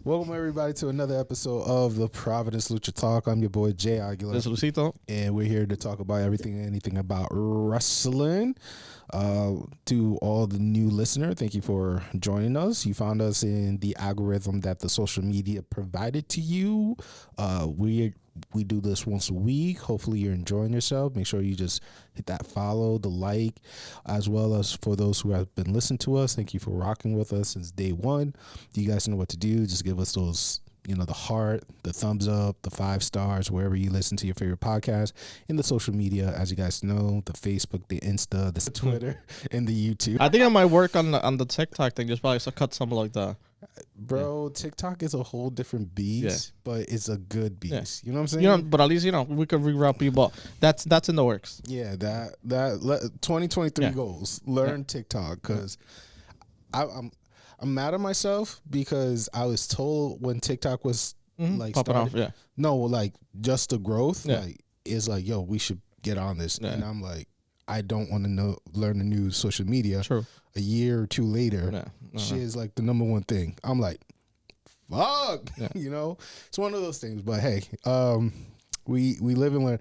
Welcome everybody to another episode of the Providence Lucha Talk. I'm your boy Jay Aguilar. This is Lucito. And we're here to talk about everything and anything about wrestling. To all the new listener, thank you for joining us. You found us in the algorithm that the social media provided to you. We do this once a week. Hopefully you're enjoying yourself. Make sure you just hit that follow, the like, as well as for those who have been listening to us. Thank you for rocking with us since day one. You guys know what to do. Just give us those, the heart, the thumbs up, the 5 stars, wherever you listen to your favorite podcast. In the social media, as you guys know, the Facebook, the Insta, the Twitter, and the YouTube. I think I might work on the TikTok thing. Just probably cut something like that. Bro, TikTok is a whole different beast, but it's a good beast. Yeah. You know what I'm saying? But at least we could reroute people. That's in the works. Yeah, that 2023 goals. Learn TikTok, because I'm mad at myself because I was told when TikTok was like popping off. Yeah. No, like just the growth. Yeah. Like is like, yo, we should get on this, and I'm like, I don't want to learn the new social media. True. A year or two later, shit is like the number one thing. I'm like, fuck, it's one of those things. But hey, we live and learn.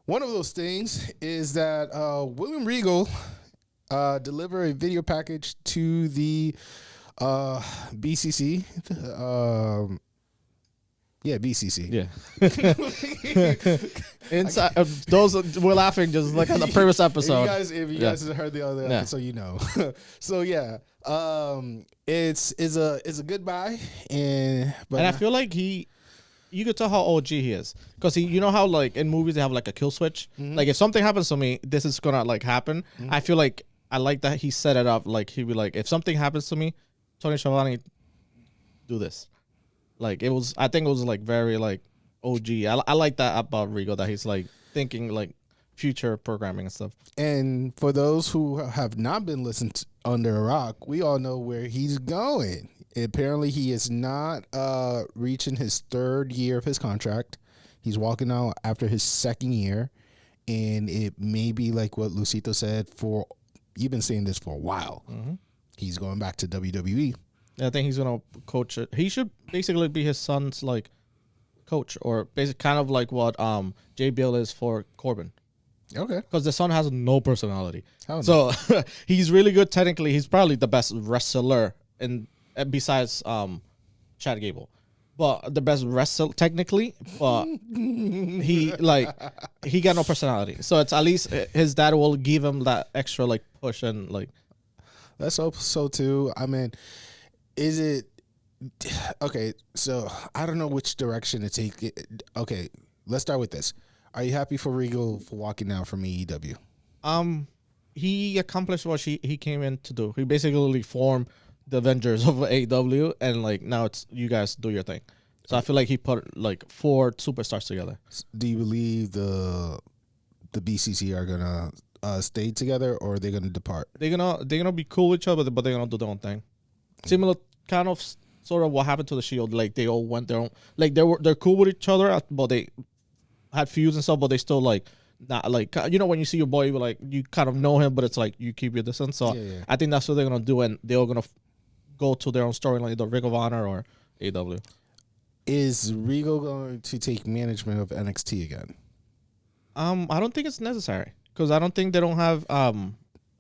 One of those things is that William Regal delivered a video package to the BCC. Yeah, BCC. Yeah. Inside those we're laughing just like on the previous episode. If you guys heard the other episode, you know. So yeah, it's a goodbye, and I feel like you could tell how OG he is, because you know how like in movies they have like a kill switch. Mm-hmm. Like if something happens to me, this is gonna like happen. Mm-hmm. I feel like I like that he set it up. Like he'd be like, if something happens to me, Tony Schiavone, do this. Like I think it was like very like OG. I like that about Rigo, that he's like thinking like future programming and stuff. And for those who have not been listening to Under a Rock, we all know where he's going. Apparently he is not reaching his 3rd year of his contract. He's walking out after his 2nd year, and it may be like what Lucito said, you've been saying this for a while. Mm-hmm. He's going back to WWE. I think he's gonna coach it. He should basically be his son's like coach, or basically kind of like what JBL is for Corbin. Okay. Because the son has no personality, so he's really good technically. He's probably the best wrestler besides Chad Gable, but the best wrestler technically. But he got no personality. So it's at least his dad will give him that extra like push and like. Let's hope so too. I mean. Is it okay? So I don't know which direction to take it. Okay, let's start with this. Are you happy for Regal for walking out from AEW? He accomplished what he came in to do. He basically formed the Avengers of AEW, and like now it's you guys do your thing. So I feel like he put like 4 superstars together. Do you believe the BCC are gonna stay together, or are they gonna depart? They're gonna be cool with each other, but they're gonna do their own thing. Similar kind of sort of what happened to the Shield. Like they all went their own. Like they're cool with each other, but they had feuds and stuff. But they still like not like when you see your boy, like you kind of know him, but it's like you keep your distance. So yeah. I think that's what they're gonna do, and they're gonna go to their own storyline, either Ring of Honor or AEW. Is Regal going to take management of NXT again? I don't think it's necessary, because I don't think they don't have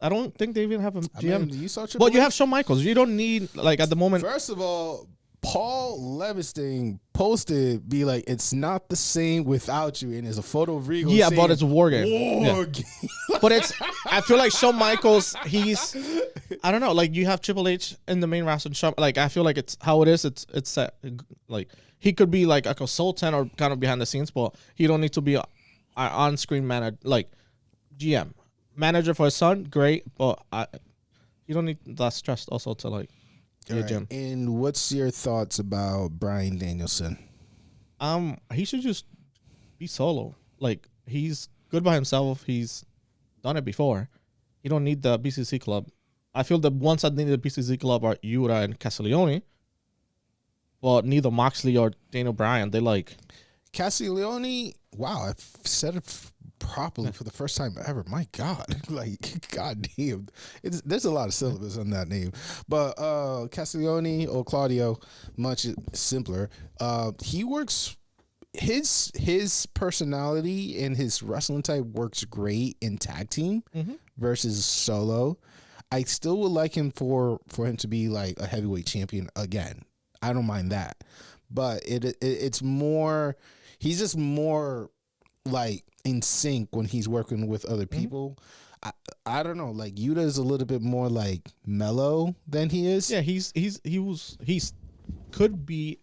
I don't think they even have a GM. But you have Shawn Michaels. You don't need, like, at the moment. First of all, Paul Levesting posted, be like, it's not the same without you. And there's a photo of Regal. Yeah, but it's a war game. But I feel like Shawn Michaels, I don't know. Like, you have Triple H in the main roster. Like, I feel like it's how it is. It's set. Like, he could be like a consultant or kind of behind the scenes, but he don't need to be an on-screen manager, like GM. Manager for his son, great, but you don't need that stress also to like be a GM. And what's your thoughts about Bryan Danielson? He should just be solo. Like, he's good by himself. He's done it before. You don't need the BCC club. I feel the ones that need the BCC club are Yura and Castiglione, but neither Moxley or Daniel Bryan. They like. Castiglione, wow, I said it properly for the first time ever. My God, like, God damn, there's a lot of syllables on that name. But Castiglione or Claudio, much simpler. He works. His personality and his wrestling type works great in tag team versus solo. I still would like him for him to be like a heavyweight champion again. I don't mind that, but it's more. He's just more like in sync when he's working with other people. I don't know. Like Yuta is a little bit more like mellow than he is. Yeah, he could be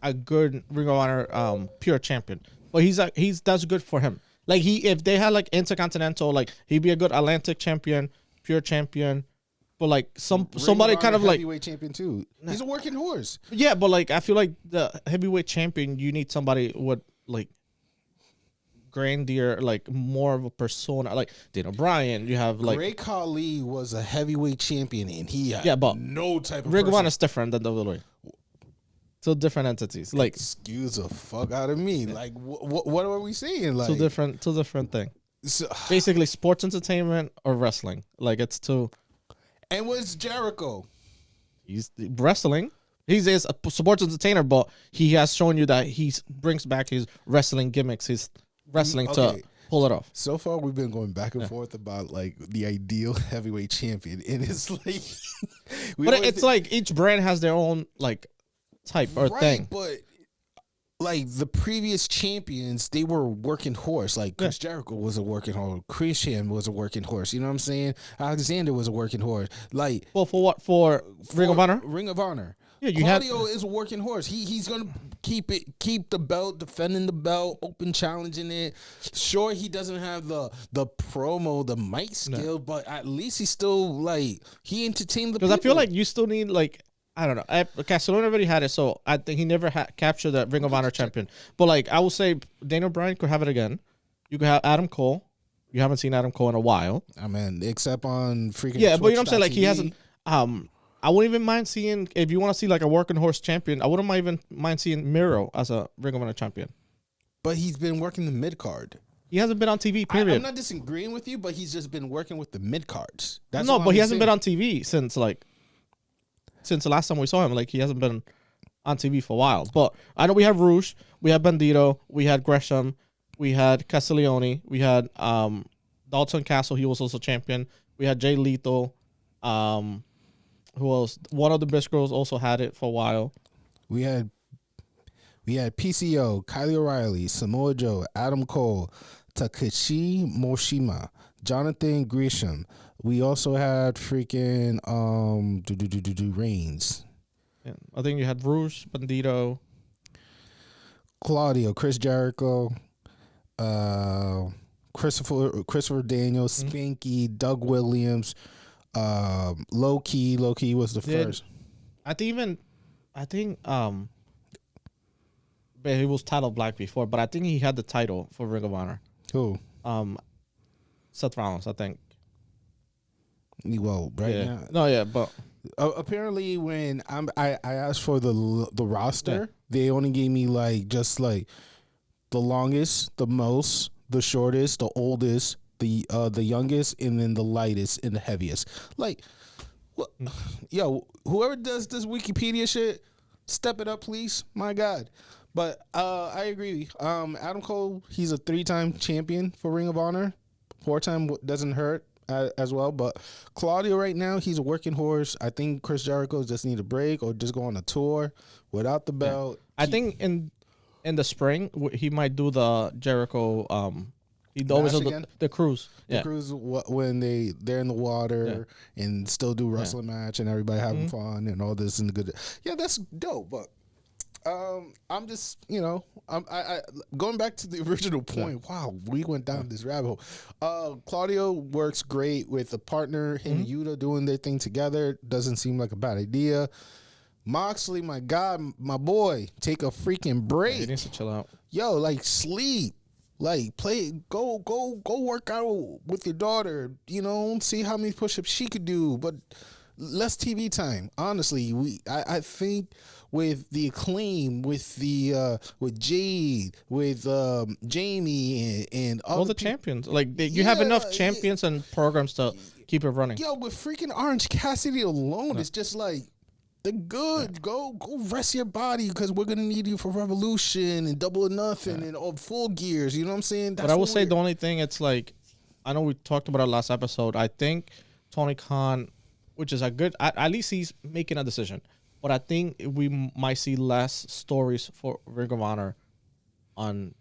a good Ring of Honor pure champion, but that's good for him. Like if they had like Intercontinental, like he'd be a good Atlantic champion, pure champion. But like somebody kind of like heavyweight champion too. He's a working horse. Yeah, but like I feel like the heavyweight champion, you need somebody with like grandier, like more of a persona. Like Daniel Bryan, you have like Great Khali was a heavyweight champion, and he had but no type of Ring of Honor is different than WWE. Two different entities. Like excuse the fuck out of me. Like what are we saying? Like two different things. So, basically, sports entertainment or wrestling. Like it's two. And what's Jericho? He's wrestling. He's a sports entertainer, but he has shown you that he brings back his wrestling gimmicks, his wrestling to pull it off. So far, we've been going back and forth about like the ideal heavyweight champion, and it's like, but it's like each brand has their own like type or thing. But like the previous champions, they were working horse. Like Chris Jericho was a working horse. Christian was a working horse. You know what I'm saying? Alexander was a working horse. Like, well, for what? For Ring of Honor? Ring of Honor. Yeah, Claudio is a working horse. He's gonna keep the belt, defending the belt, open challenging it. Sure, he doesn't have the promo, the mic skill, but at least he's still like he entertained the people. Because I feel like you still need like. I don't know. Castellano already had it, so I think he never captured the Ring of Honor champion. But like, I will say, Daniel Bryan could have it again. You could have Adam Cole. You haven't seen Adam Cole in a while. I mean, except on freaking but you know what I'm saying. Like he hasn't. I wouldn't even mind seeing if you want to see like a working horse champion. I wouldn't even mind seeing Miro as a Ring of Honor champion. But he's been working the mid card. He hasn't been on TV. Period. I'm not disagreeing with you, but he's just been working with the mid cards. No, but he hasn't been on TV since the last time we saw him. Like he hasn't been on TV for a while. But I know we have Rouge, we had Bandito, we had Gresham, we had Castiglione, we had Dalton Castle. He was also champion. We had Jay Lethal. Who else? One of the best girls also had it for a while. We had PCO, Kylie O'Reilly, Samoa Joe, Adam Cole, Takeshi Moshima, Jonathan Gresham. We also had freaking Reigns. Yeah, I think you had Rouge, Bandito, Claudio, Chris Jericho, Christopher Daniels, Spinky, Doug Williams, Low Key was the first. I think he was titled Black before, but I think he had the title for Ring of Honor. Who? Seth Rollins, I think. Well, right now. No, yeah, but apparently when I asked for the roster, they only gave me like just like the longest, the most, the shortest, the oldest, the youngest, and then the lightest and the heaviest. Like, what? Yo, whoever does this Wikipedia shit, step it up, please. My God. But I agree. Adam Cole, he's a 3-time champion for Ring of Honor. 4-time doesn't hurt as well. But Claudio right now, he's a working horse. I think Chris Jericho just need a break or just go on a tour without the belt. I think in the spring he might do the Jericho. He always do the cruise. The cruise when they're in the water and still do wrestling match and everybody having fun and all this and the good. Yeah, that's dope. But I'm just, I going back to the original point. Wow, we went down this rabbit hole. Claudio works great with a partner. Him and Yuta doing their thing together doesn't seem like a bad idea. Moxley, my God, my boy, take a freaking break. He needs to chill out. Yo, like sleep. Like go work out with your daughter, see how many push-ups she could do. But less TV time. Honestly, I think with the Acclaim, with Jade, with Jamie and all the champions. Like you have enough champions and programs to keep it running. Yo, with freaking Orange Cassidy alone, it's just like they're good. Yeah. Go rest your body because we're gonna need you for Revolution and Double or Nothing and all Full Gears. You know what I'm saying? But I will say the only thing, it's like, I know we talked about it last episode. I think Tony Khan, which is a good, at least he's making a decision. But I think we might see less stories for Ring of Honor on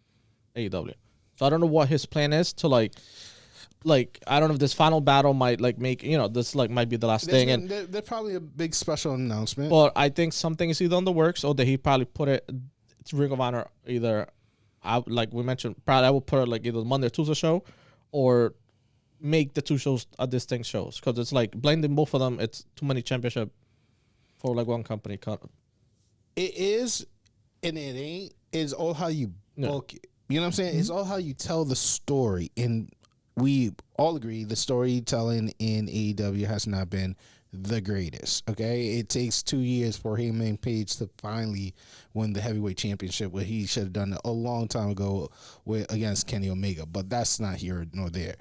AEW. So I don't know what his plan is to like I don't know if this final battle might like make, this like might be the last thing. And there's probably a big special announcement. But I think something is either on the works or that he probably put it to Ring of Honor either, like we mentioned, probably I will put it like either Monday or Tuesday show or make the two shows distinct shows, because it's like blending both of them. It's too many championship for like one company. It is, and it ain't. It's all how you book it. You know what I'm saying? Mm-hmm. It's all how you tell the story, and we all agree the storytelling in AEW has not been the greatest. Okay, it takes 2 years for Heyman Page to finally win the heavyweight championship, where he should have done it a long time ago against Kenny Omega. But that's not here nor there.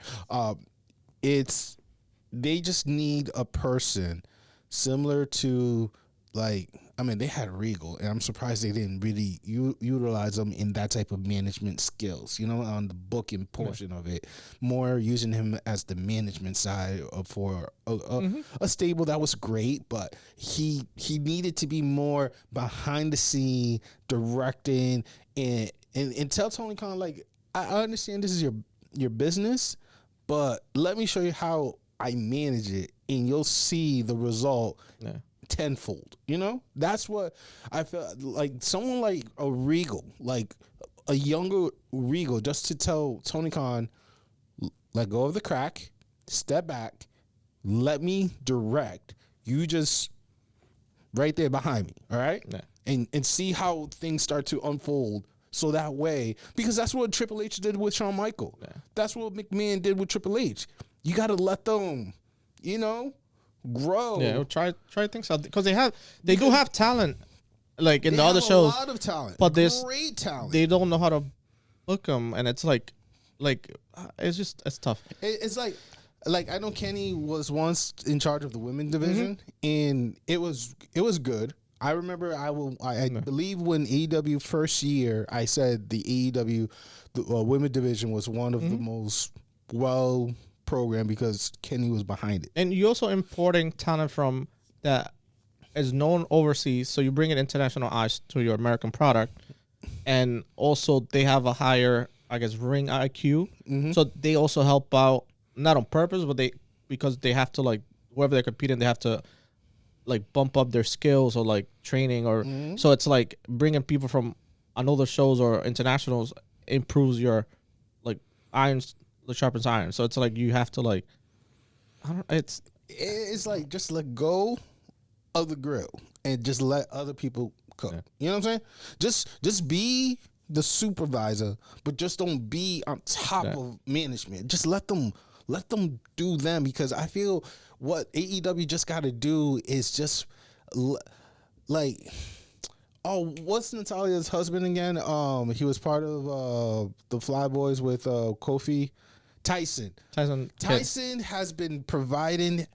They just need a person similar to, like, I mean, they had Regal, and I'm surprised they didn't really utilize them in that type of management skills, on the booking portion of it. More using him as the management side for a stable that was great, but he needed to be more behind the scene, directing, and tell Tony Khan, like, I understand this is your business, but let me show you how I manage it, and you'll see the result. Yeah. Tenfold, that's what I felt like. Someone like a Regal, like a younger Regal, just to tell Tony Khan, let go of the crack, step back, let me direct. You just right there behind me, all right? Yeah. And see how things start to unfold. So that way, because that's what Triple H did with Shawn Michaels. Yeah. That's what McMahon did with Triple H. You got to let them, grow. Yeah, try things out, because they do have talent, like in the other shows. A lot of talent, but there's great talent. They don't know how to book them, and it's like it's tough. It's like I know Kenny was once in charge of the women's division, and it was good. I remember I believe when AEW first year, I said the AEW women's division was one of the most program, because Kenny was behind it. And you also importing talent from that is known overseas, so you bring in international eyes to your American product, and also they have a higher, I guess, ring IQ. So they also help out, not on purpose, but because they have to, like, whoever they're competing, they have to like bump up their skills or like training, or so it's like bringing people from another shows or internationals improves your like irons. The sharpens iron. So it's like you have to, like, I don't. It's like just let go of the grill and just let other people cook. Yeah. You know what I'm saying? Just be the supervisor, but just don't be on top of management. Just let them do them, because I feel what AEW just got to do is just like. Oh, what's Natalia's husband again? He was part of the Fly Boys with Kofi. Tyson has been providing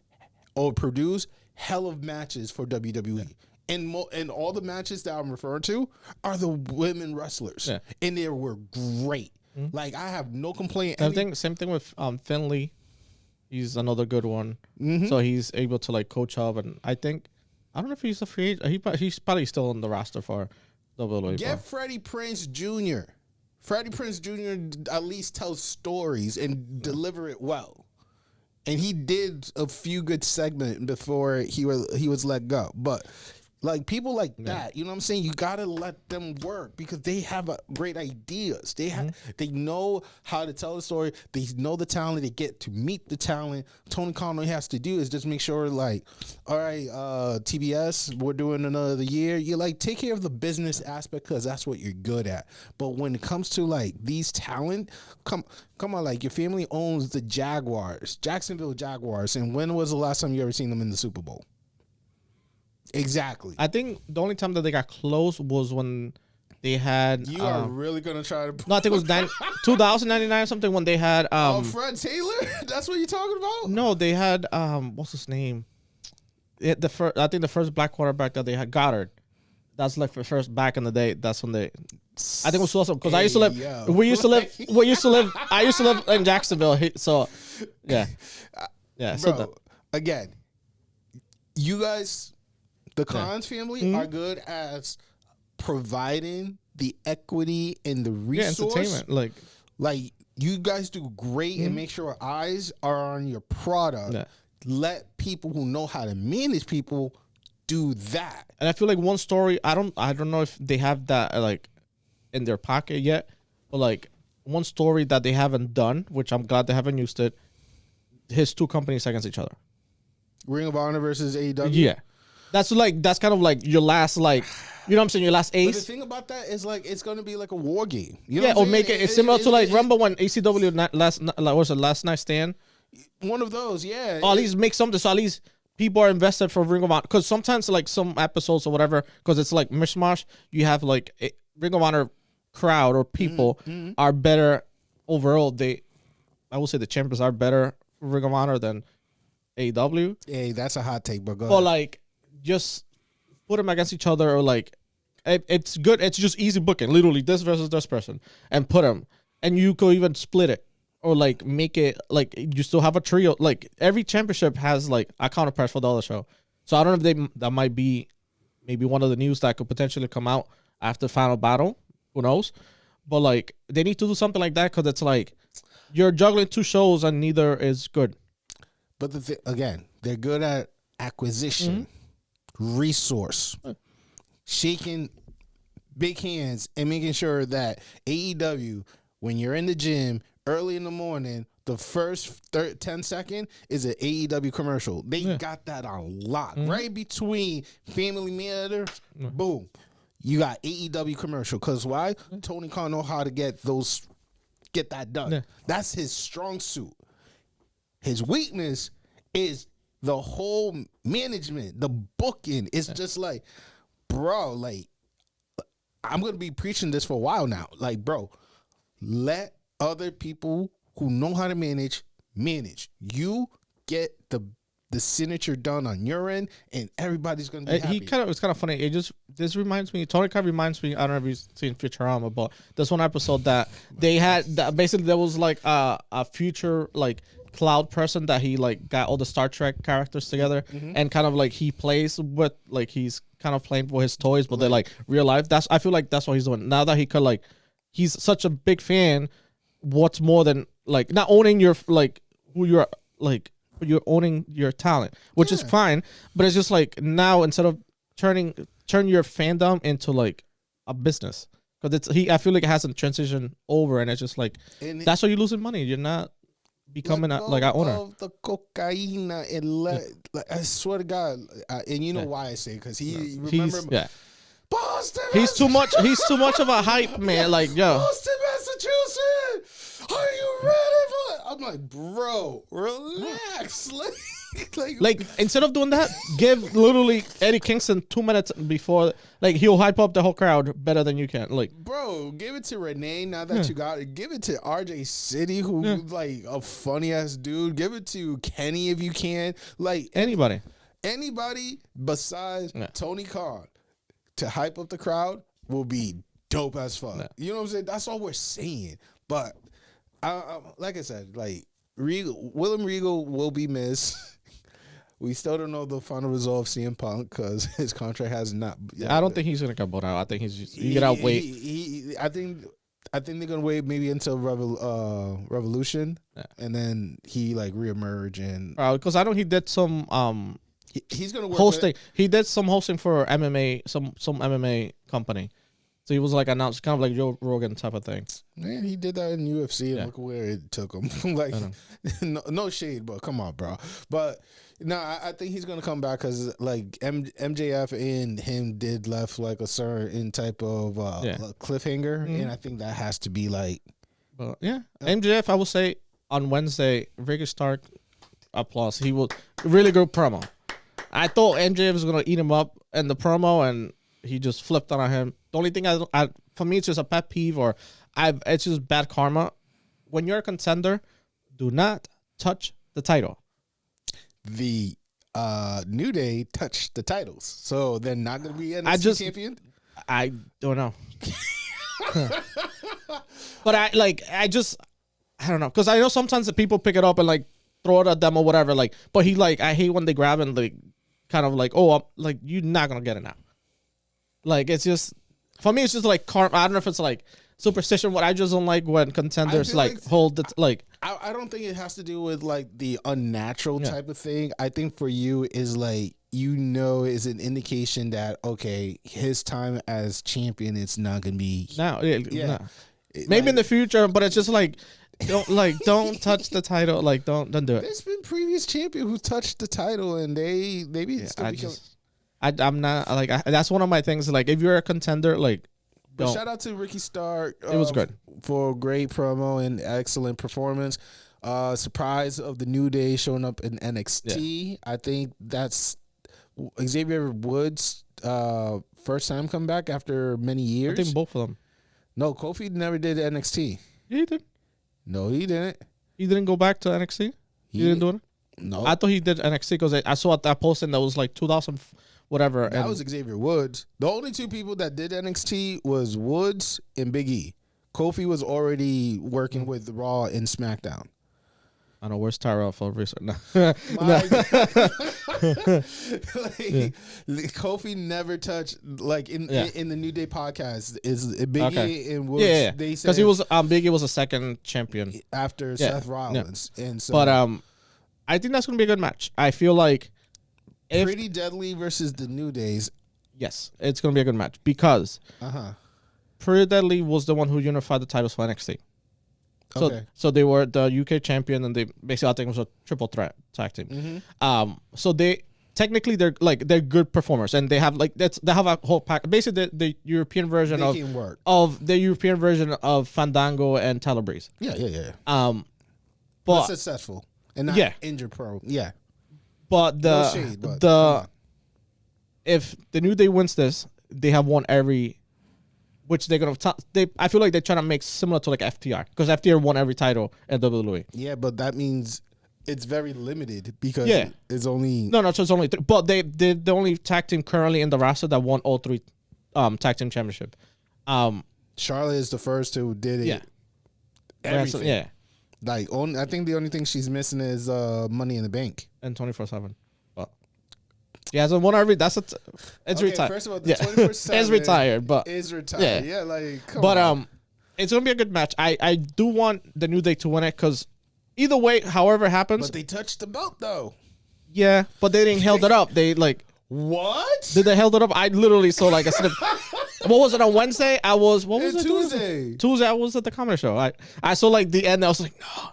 or produced hell of matches for WWE. And all the matches that I'm referring to are the women wrestlers. Yeah. And they were great. Like, I have no complaint. Same thing with Finley. He's another good one. So he's able to like coach up, and I don't know if he's a free agent. He's probably still on the roster for WWE. Get Freddie Prinze Jr. Freddie Prinze Jr. at least tells stories and deliver it well. And he did a few good segments before he was let go. But like people like that, you know what I'm saying? You gotta let them work, because they have great ideas. They know how to tell the story. They know the talent. They get to meet the talent. Tony Khan, all he has to do is just make sure, like, all right, TBS, we're doing another year. You like take care of the business aspect, because that's what you're good at. But when it comes to like these talent, come on, like your family owns the Jacksonville Jaguars, and when was the last time you ever seen them in the Super Bowl? Exactly. I think the only time that they got close was when they had. You are really gonna try to. No, I think it was 2099 or something when they had. Fred Taylor. That's what you're talking about. No, they had. What's his name? I think the first black quarterback that they had, Goddard. That's like the first back in the day. That's when they. I think it was awesome because I used to live. Yo. We used to live. I used to live in Jacksonville. So, yeah, yeah. Bro, So again, you guys, the Collins family, are good at providing the equity and the resource. entertainment. Like you guys do great and make sure eyes are on your product. Yeah. Let people who know how to manage people do that. And I feel like one story. I don't know if they have that like in their pocket yet, but like one story that they haven't done, which I'm glad they haven't used it. His two companies against each other. Ring of Honor versus AEW. Yeah, that's kind of like your last like. You know what I'm saying? Your last ace. But the thing about that is like it's gonna be like a war game. You know Yeah, what I'm or make saying? it similar to like remember when ACW last night stand. One of those, yeah. Or at least make something so at least people are invested for Ring of Honor. Because sometimes like some episodes or whatever, because it's like mishmash, you have like a Ring of Honor crowd or people are better overall. I will say the champions are better for Ring of Honor than AEW. Hey, that's a hot take, but go But ahead. like just put them against each other or like it's good. It's just easy booking. Literally this versus this person and put them. And you could even split it. Or like make it like you still have a trio. Like every championship has like a counterpart for the other show. So I don't know if that might be maybe one of the news that could potentially come out after Final Battle. Who knows? But like they need to do something like that because it's like you're juggling two shows and neither is good. But again, they're good at acquisition, resource, shaking big hands, and making sure that AEW, when you're in the gym early in the morning, the first 10 second is an AEW commercial. They got that on lock. Right between Family Matters, boom. You got AEW commercial. Because why? Tony Khan know how to get that done. Yeah. That's his strong suit. His weakness is the whole management, the booking. It's just like, bro, like, I'm going to be preaching this for a while now. Like, bro, let other people who know how to manage. You get the signature done on your end, and everybody's gonna be happy. It's kind of funny. This reminds me. Tony Khan reminds me. I don't know if you've seen Futurama, but there's one episode that they had. That basically, there was like a future like cloud person that he like got all the Star Trek characters together, and kind of like he plays with like he's kind of playing with his toys, but they're like real life. I feel like that's what he's doing now that he could like. He's such a big fan. What's more than like not owning your like who you're like you're owning your talent, which is fine, but it's just like now instead of turn your fandom into like a business because I feel like it hasn't transitioned over and it's just like that's why you're losing money. You're not becoming like an owner of the cocaine and like, I swear to God, and you know why I say because Boston. He's too much of a hype man. Like yo. Boston, Massachusetts. Are you ready for it? I'm like, bro, relax. like instead of doing that, give literally Eddie Kingston 2 minutes before, like he'll hype up the whole crowd better than you can. Like, bro, give it to Renee now that you got it. Give it to RJ City, who's like a funny ass dude. Give it to Kenny if you can. Like anybody besides Tony Khan to hype up the crowd will be dope as fuck. You know what I'm saying? That's all we're saying. But like I said, like William Regal will be missed. We still don't know the final result of CM Punk because his contract has not. I don't think he's gonna get bought out. I think he's just you gotta wait. I think they're gonna wait maybe until Revolution, and then he like reemerge and because I know he did some he's gonna work hosting. He did some hosting for MMA, some MMA company. So he was like announced, kind of like Joe Rogan type of thing. Man, he did that in UFC, and look where it took him. Like, no shade, but come on, bro. But no, I think he's gonna come back because like MJF and him did left like a certain type of cliffhanger, and I think that has to be like, MJF. I will say on Wednesday, Ricky Stark, applause. He will really good promo. I thought MJF was gonna eat him up in the promo, and he just flipped on him. The only thing for me, it's just a pet peeve, or it's just bad karma. When you're a contender, do not touch the title. The New Day touched the titles, so they're not going to be NXT champion. I don't know. But I don't know, because I know sometimes the people pick it up and like throw it at them or whatever. Like, but I hate when they grab and like kind of like, oh, like you're not gonna get it now. Like, it's just, for me, it's just like karma. I don't know if it's like superstition. What I just don't like when contenders like hold it. Like, I don't think it has to do with like the unnatural type of thing. I think for you is like, is an indication that, okay, his time as champion is not gonna be now. Yeah. Maybe in the future, but it's just like, don't touch the title. Like, don't do it. There's been previous champion who touched the title and I'm not like, that's one of my things. Like, if you're a contender, like, but shout out to Ricky Stark. It was good for a great promo and excellent performance. Surprise of the New Day showing up in NXT. Yeah. I think that's Xavier Woods' first time come back after many years. I think both of them. No, Kofi never did NXT. Yeah, he did. No, he didn't. He didn't go back to NXT? He didn't do it? No. I thought he did NXT because I saw that posting that was like 2000 whatever. That was Xavier Woods. The only two people that did NXT was Woods and Big E. Kofi was already working with Raw and SmackDown. I know, where's Tyrell for research? No. Kofi never touched, like in the New Day podcast, is Big E and Woods. Yeah. They said because he was Big E was a second champion after Seth Rollins, and so. But I think that's gonna be a good match. I feel like Pretty Deadly versus the New Days. Yes, it's gonna be a good match because Pretty Deadly was the one who unified the titles for NXT. So they were the UK champion, and they basically, I think it was a triple threat tag team. Mm-hmm. So they're good performers, and they have a whole pack. Basically, the European version of the European version of Fandango and Tyler Breeze. Yeah. But successful and not injured pro. Yeah. But if the New Day wins this, they have won every. Which they're gonna. I feel like they're trying to make similar to like FTR, because FTR won every title in WWE. Yeah, but that means it's very limited because it's only so it's only 3. But they're the only tag team currently in the roster that won all 3 tag team championship. Charlotte is the first who did it. Yeah, everything. Yeah, like I think the only thing she's missing is Money in the Bank and 24/7. Yeah, so one every. It's retired. First of all, the 24/7 is retired, but is retired. Yeah, like come on. It's gonna be a good match. I do want the New Day to win it, because either way, however it happens. But they touched the belt though. Yeah, but they didn't held it up. They like what? Did they held it up? I literally saw like a snip. What was it on Wednesday? I was Tuesday. Tuesday I was at the comedy show. I saw like the end. I was like, no.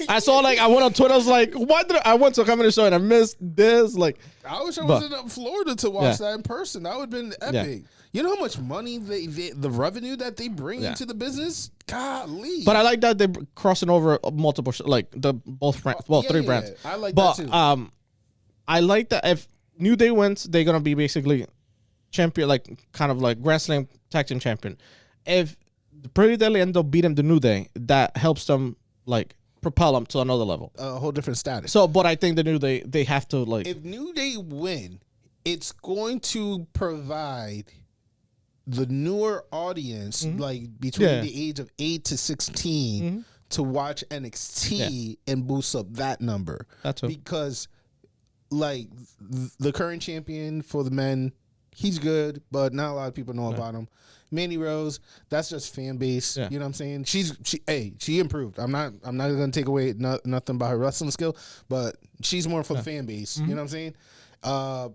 I saw like I went on Twitter. I was like, why did I went to a comedy show and I missed this? Like, I wish I was in Florida to watch that in person. That would have been epic. Yeah. You know how much money the revenue that they bring into the business? Golly. But I like that they're crossing over multiple like the both brands. Well, 3 brands. I like that too. I like that if New Day wins, they're gonna be basically champion, like kind of like wrestling tag team champion. If the Pretty Deadly end up beating the New Day, that helps them like propel them to another level, a whole different status. So, but I think the New Day, they have to like. If New Day win, it's going to provide the newer audience, like between the age of 8 to 16, to watch NXT and boost up that number. That's because, like, the current champion for the men, he's good, but not a lot of people know about him. Mandy Rose, that's just fan base. Yeah. You know what I'm saying? She improved. I'm not gonna take away nothing about her wrestling skill, but she's more for the fan base. You know what I'm saying?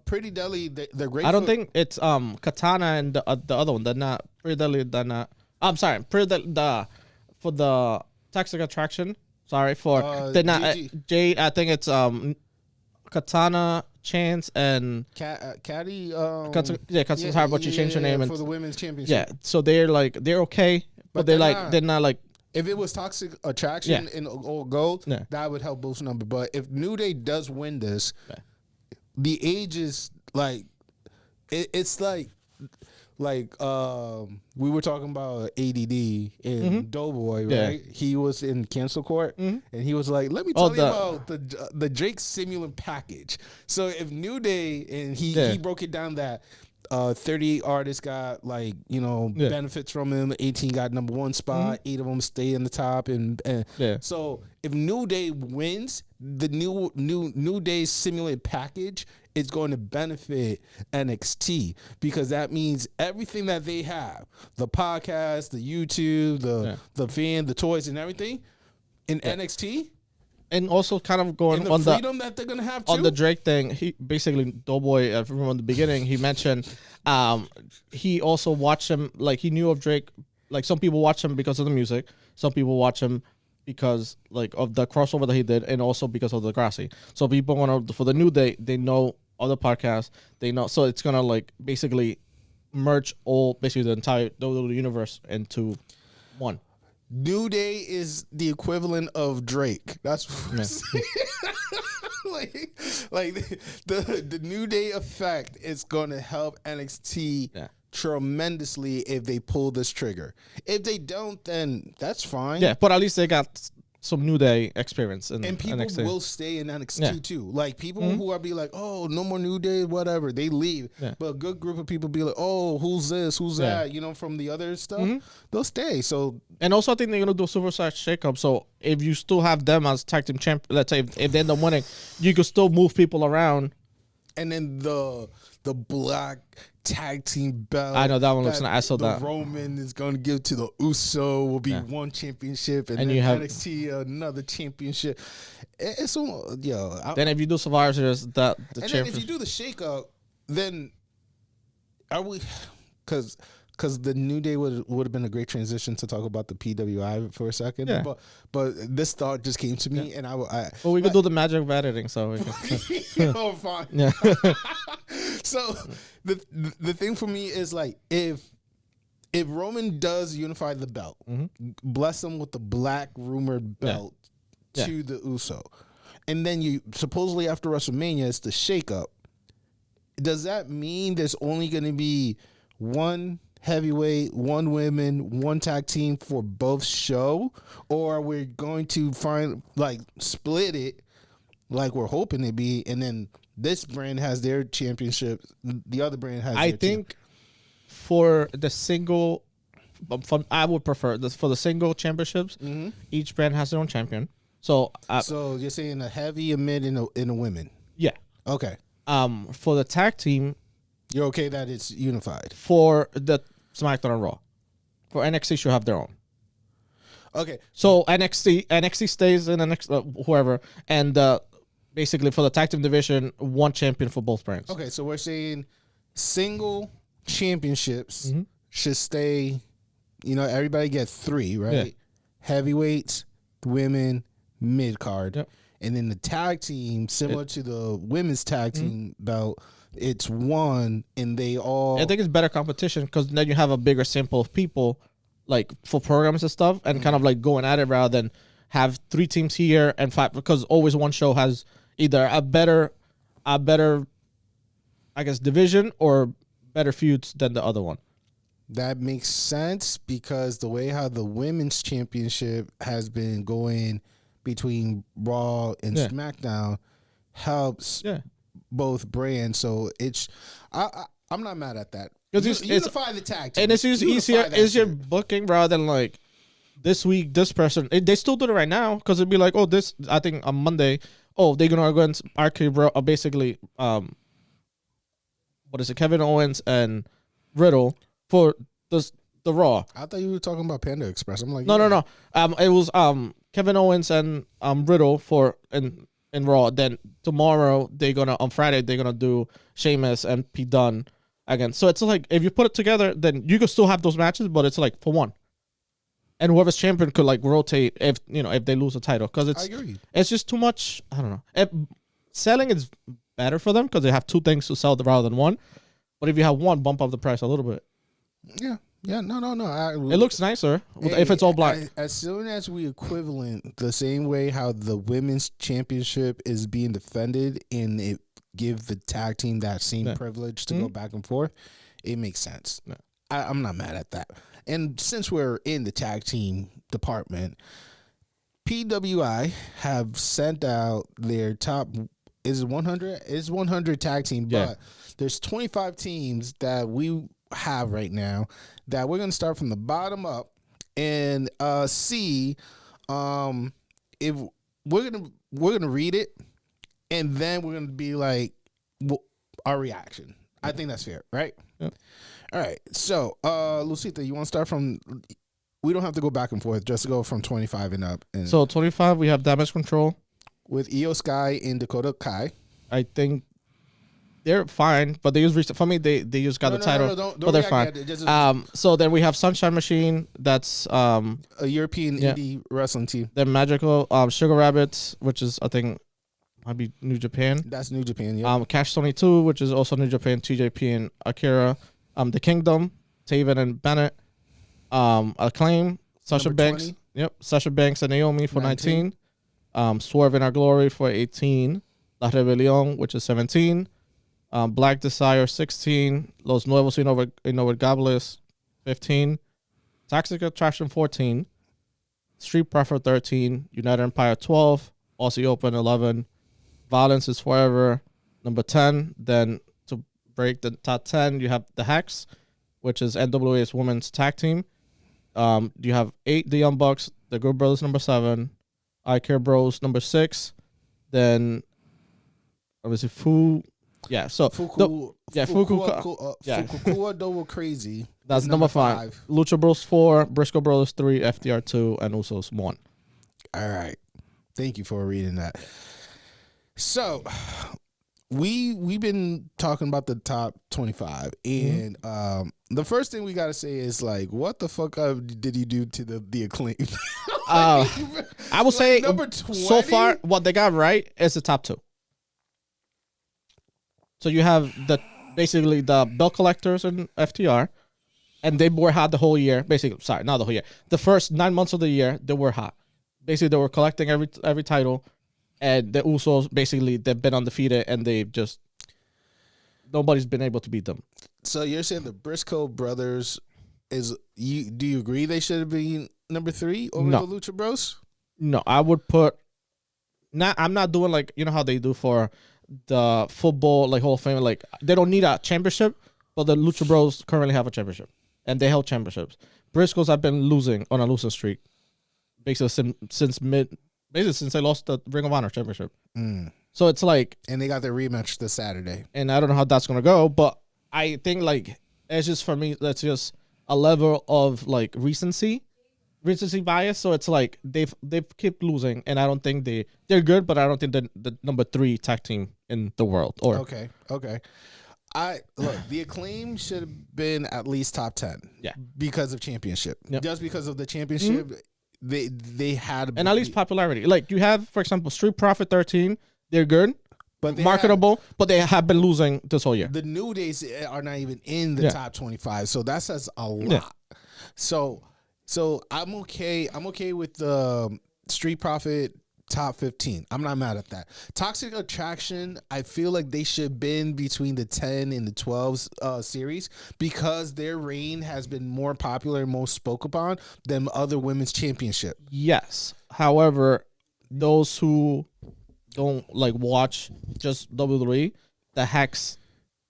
Pretty Deadly, they're great. I don't think it's Katana and the other one. They're not Pretty Deadly. They're not. I'm sorry, Pretty Deadly, for the Toxic Attraction. Sorry for they're not Jade. I think it's Katana, Chance, and Caddy. Katsu's hard, but she changed her name for the women's championship. Yeah, so they're okay, but they're not like. If it was Toxic Attraction in Old Gold, that would help boost number. But if New Day does win this, the age is like it's like we were talking about ADD and Doughboy, right? Yeah. He was in cancel court, and he was like, "Let me tell you about the Drake simulant package." So if New Day and he broke it down that 38 artists got benefits from him, 18 got number one spot, 8 of them stay in the top, and so if New Day wins, the New Day simulant package is going to benefit NXT because that means everything that they have, the podcast, the YouTube, the fan, the toys, and everything in NXT. And also kind of going and the on freedom that they're gonna have too. On the Drake thing, he basically Doughboy from the beginning he mentioned he also watched him, like he knew of Drake, like some people watch him because of the music, some people watch him because like of the crossover that he did, and also because of the Grassy. So people want to, for the New Day, they know other podcasts, they know, so it's gonna like basically merge all basically the entire WWE universe into one. New Day is the equivalent of Drake. That's what I'm saying. like the New Day effect is going to help NXT tremendously if they pull this trigger. If they don't, then that's fine. Yeah, but at least they got some New Day experience in and people NXT. will stay in NXT too. Like people who are be like, oh, no more New Day, whatever, they leave. But a good group of people be like, oh, who's this, who's that, from the other stuff, they'll stay. So, and also I think they're gonna do a Superstar shakeup. So if you still have them as tag team champ, let's say if they end up winning, you could still move people around. And then the black tag team belt. I know that one looks nice. I saw that. Roman is going to give to the Uso will be one championship, and then you have NXT another championship. It's so then if you do Survivor Series, then if you do the shakeup, then are we? Because the New Day would have been a great transition to talk about the PWI for a second. Yeah. But this thought just came to me, and well, we could do the magic of editing, so we can. Oh, fine. Yeah. So the thing for me is like if Roman does unify the belt, bless him with the black rumored belt to the Uso, and then you supposedly after WrestleMania it's the shakeup. Does that mean there's only going to be one heavyweight, one women, one tag team for both show, or we're going to split it like we're hoping to be, and then this brand has their championship, the other brand has I think for the single, I would prefer this for the single championships, each brand has their own champion. So you're saying a heavy, a mid, and a women. Yeah. Okay. For the tag team, you're okay that it's unified. For the SmackDown and Raw, for NXT should have their own. Okay. So NXT stays in NXT, whoever, and basically for the tag team division, one champion for both brands. Okay, so we're saying single championships should stay. Everybody gets 3, right? Yeah. Heavyweights, women, mid card, and then the tag team, similar to the women's tag team belt. It's one, and they all. I think it's better competition because then you have a bigger sample of people, like for programs and stuff, and kind of like going at it rather than have 3 teams here and 5. Because always one show has either a better, I guess, division or better feuds than the other one. That makes sense because the way how the women's championship has been going between Raw and SmackDown helps. Yeah. Both brands, so it's I'm not mad at that. Unify the tag team, and it's easier. Is your booking rather than like this week this person? They still do it right now because it'd be like, oh, this I think on Monday, oh they're gonna go and arcade basically what is it? Kevin Owens and Riddle for the Raw. I thought you were talking about Panda Express. I'm like, no. It was Kevin Owens and Riddle for in Raw. Then tomorrow on Friday they're gonna do Sheamus and Pete Dunne again. So it's like if you put it together, then you could still have those matches, but it's like for one. And whoever's champion could like rotate if they lose the title because it's just too much. I don't know. Selling is better for them because they have 2 things to sell rather than one. But if you have one, bump up the price a little bit. Yeah. Yeah, no. It looks nicer if it's all black. As soon as we equivalent the same way how the women's championship is being defended and it give the tag team that same Yeah. privilege to go back and forth, it makes sense. Yeah. I'm not mad at that. And since we're in the tag team department, PWI have sent out their top is 100 tag team, Yeah. but there's 25 teams that we have right now that we're gonna start from the bottom up and see if we're gonna read it and then we're gonna be like our reaction. I think that's fair, right? Yeah. All right. So, Lucita, you want to start from? We don't have to go back and forth. Just go from 25 and up. And So 25, we have Damage Control with Io Sky and Dakota Kai. I think they're fine, but they use for me. They just got the title, don't but they're fine. So then we have Sunshine Machine. That's a European indie wrestling team. They're Magical. Sugar Rabbits, which is I think might be New Japan. That's New Japan. Yeah. Cash 22, which is also New Japan. TJP and Akira. The Kingdom, Taven and Bennett. Acclaim, Sasha Number Banks. 20. Yep, Sasha Banks and Naomi for 19. Swerve in Our Glory for 18. La Rebelión, which is 17. Black Desire 16. Los Nuevos Innovables 15. Toxic Attraction 14. Street Profit 13. United Empire 12. Aussie Open 11. Violence is Forever number 10. Then to break the top 10, you have the Hex, which is NWA's women's tag team. You have 8 The Young Bucks, the Good Brothers number 7, I Care Bros number 6, then obviously Fukua Double Crazy. That's number 5. Lucha Bros 4, Briscoe Brothers 3, FDR 2, and Usos 1. All right. Thank you for reading that. So we've been talking about the top 25, and the first thing we got to say is like, what the fuck did you do to the Acclaim? I will say number 20? So far what they got right is the top 2. So you have basically the belt collectors and FTR, and they were hot the whole year. Basically, sorry, not the whole year. The first 9 months of the year, they were hot. Basically, they were collecting every title, and the Usos basically they've been undefeated, and they just nobody's been able to beat them. So you're saying the Briscoe brothers do you agree they should have been number 3 over the Lucha Bros? No, I would put. I'm not doing like you know how they do for the football like Hall of Fame. Like they don't need a championship, but the Lucha Bros currently have a championship, and they held championships. Briscoes have been losing on a losing streak, basically since they lost the Ring of Honor championship. So it's like, and they got their rematch this Saturday, and I don't know how that's gonna go, but I think like it's just for me that's just a level of like recency bias. So it's like they've kept losing, and I don't think they're good, but I don't think they're the number 3 tag team in the world. Or okay. The Acclaim should have been at least top 10. Yeah, because of championship. Yep. Just because of the championship, they had and at least popularity. Like you have, for example, Street Profit 13. They're good, but marketable, but they have been losing this whole year. The New Days are not even in the top 25, so that says a lot. Yeah. So I'm okay. I'm okay with the Street Profit top 15. I'm not mad at that. Toxic Attraction, I feel like they should have been between the 10 and the 12 series because their reign has been more popular and most spoke upon than other women's championship. Yes. However, those who don't like watch just WWE, the Hex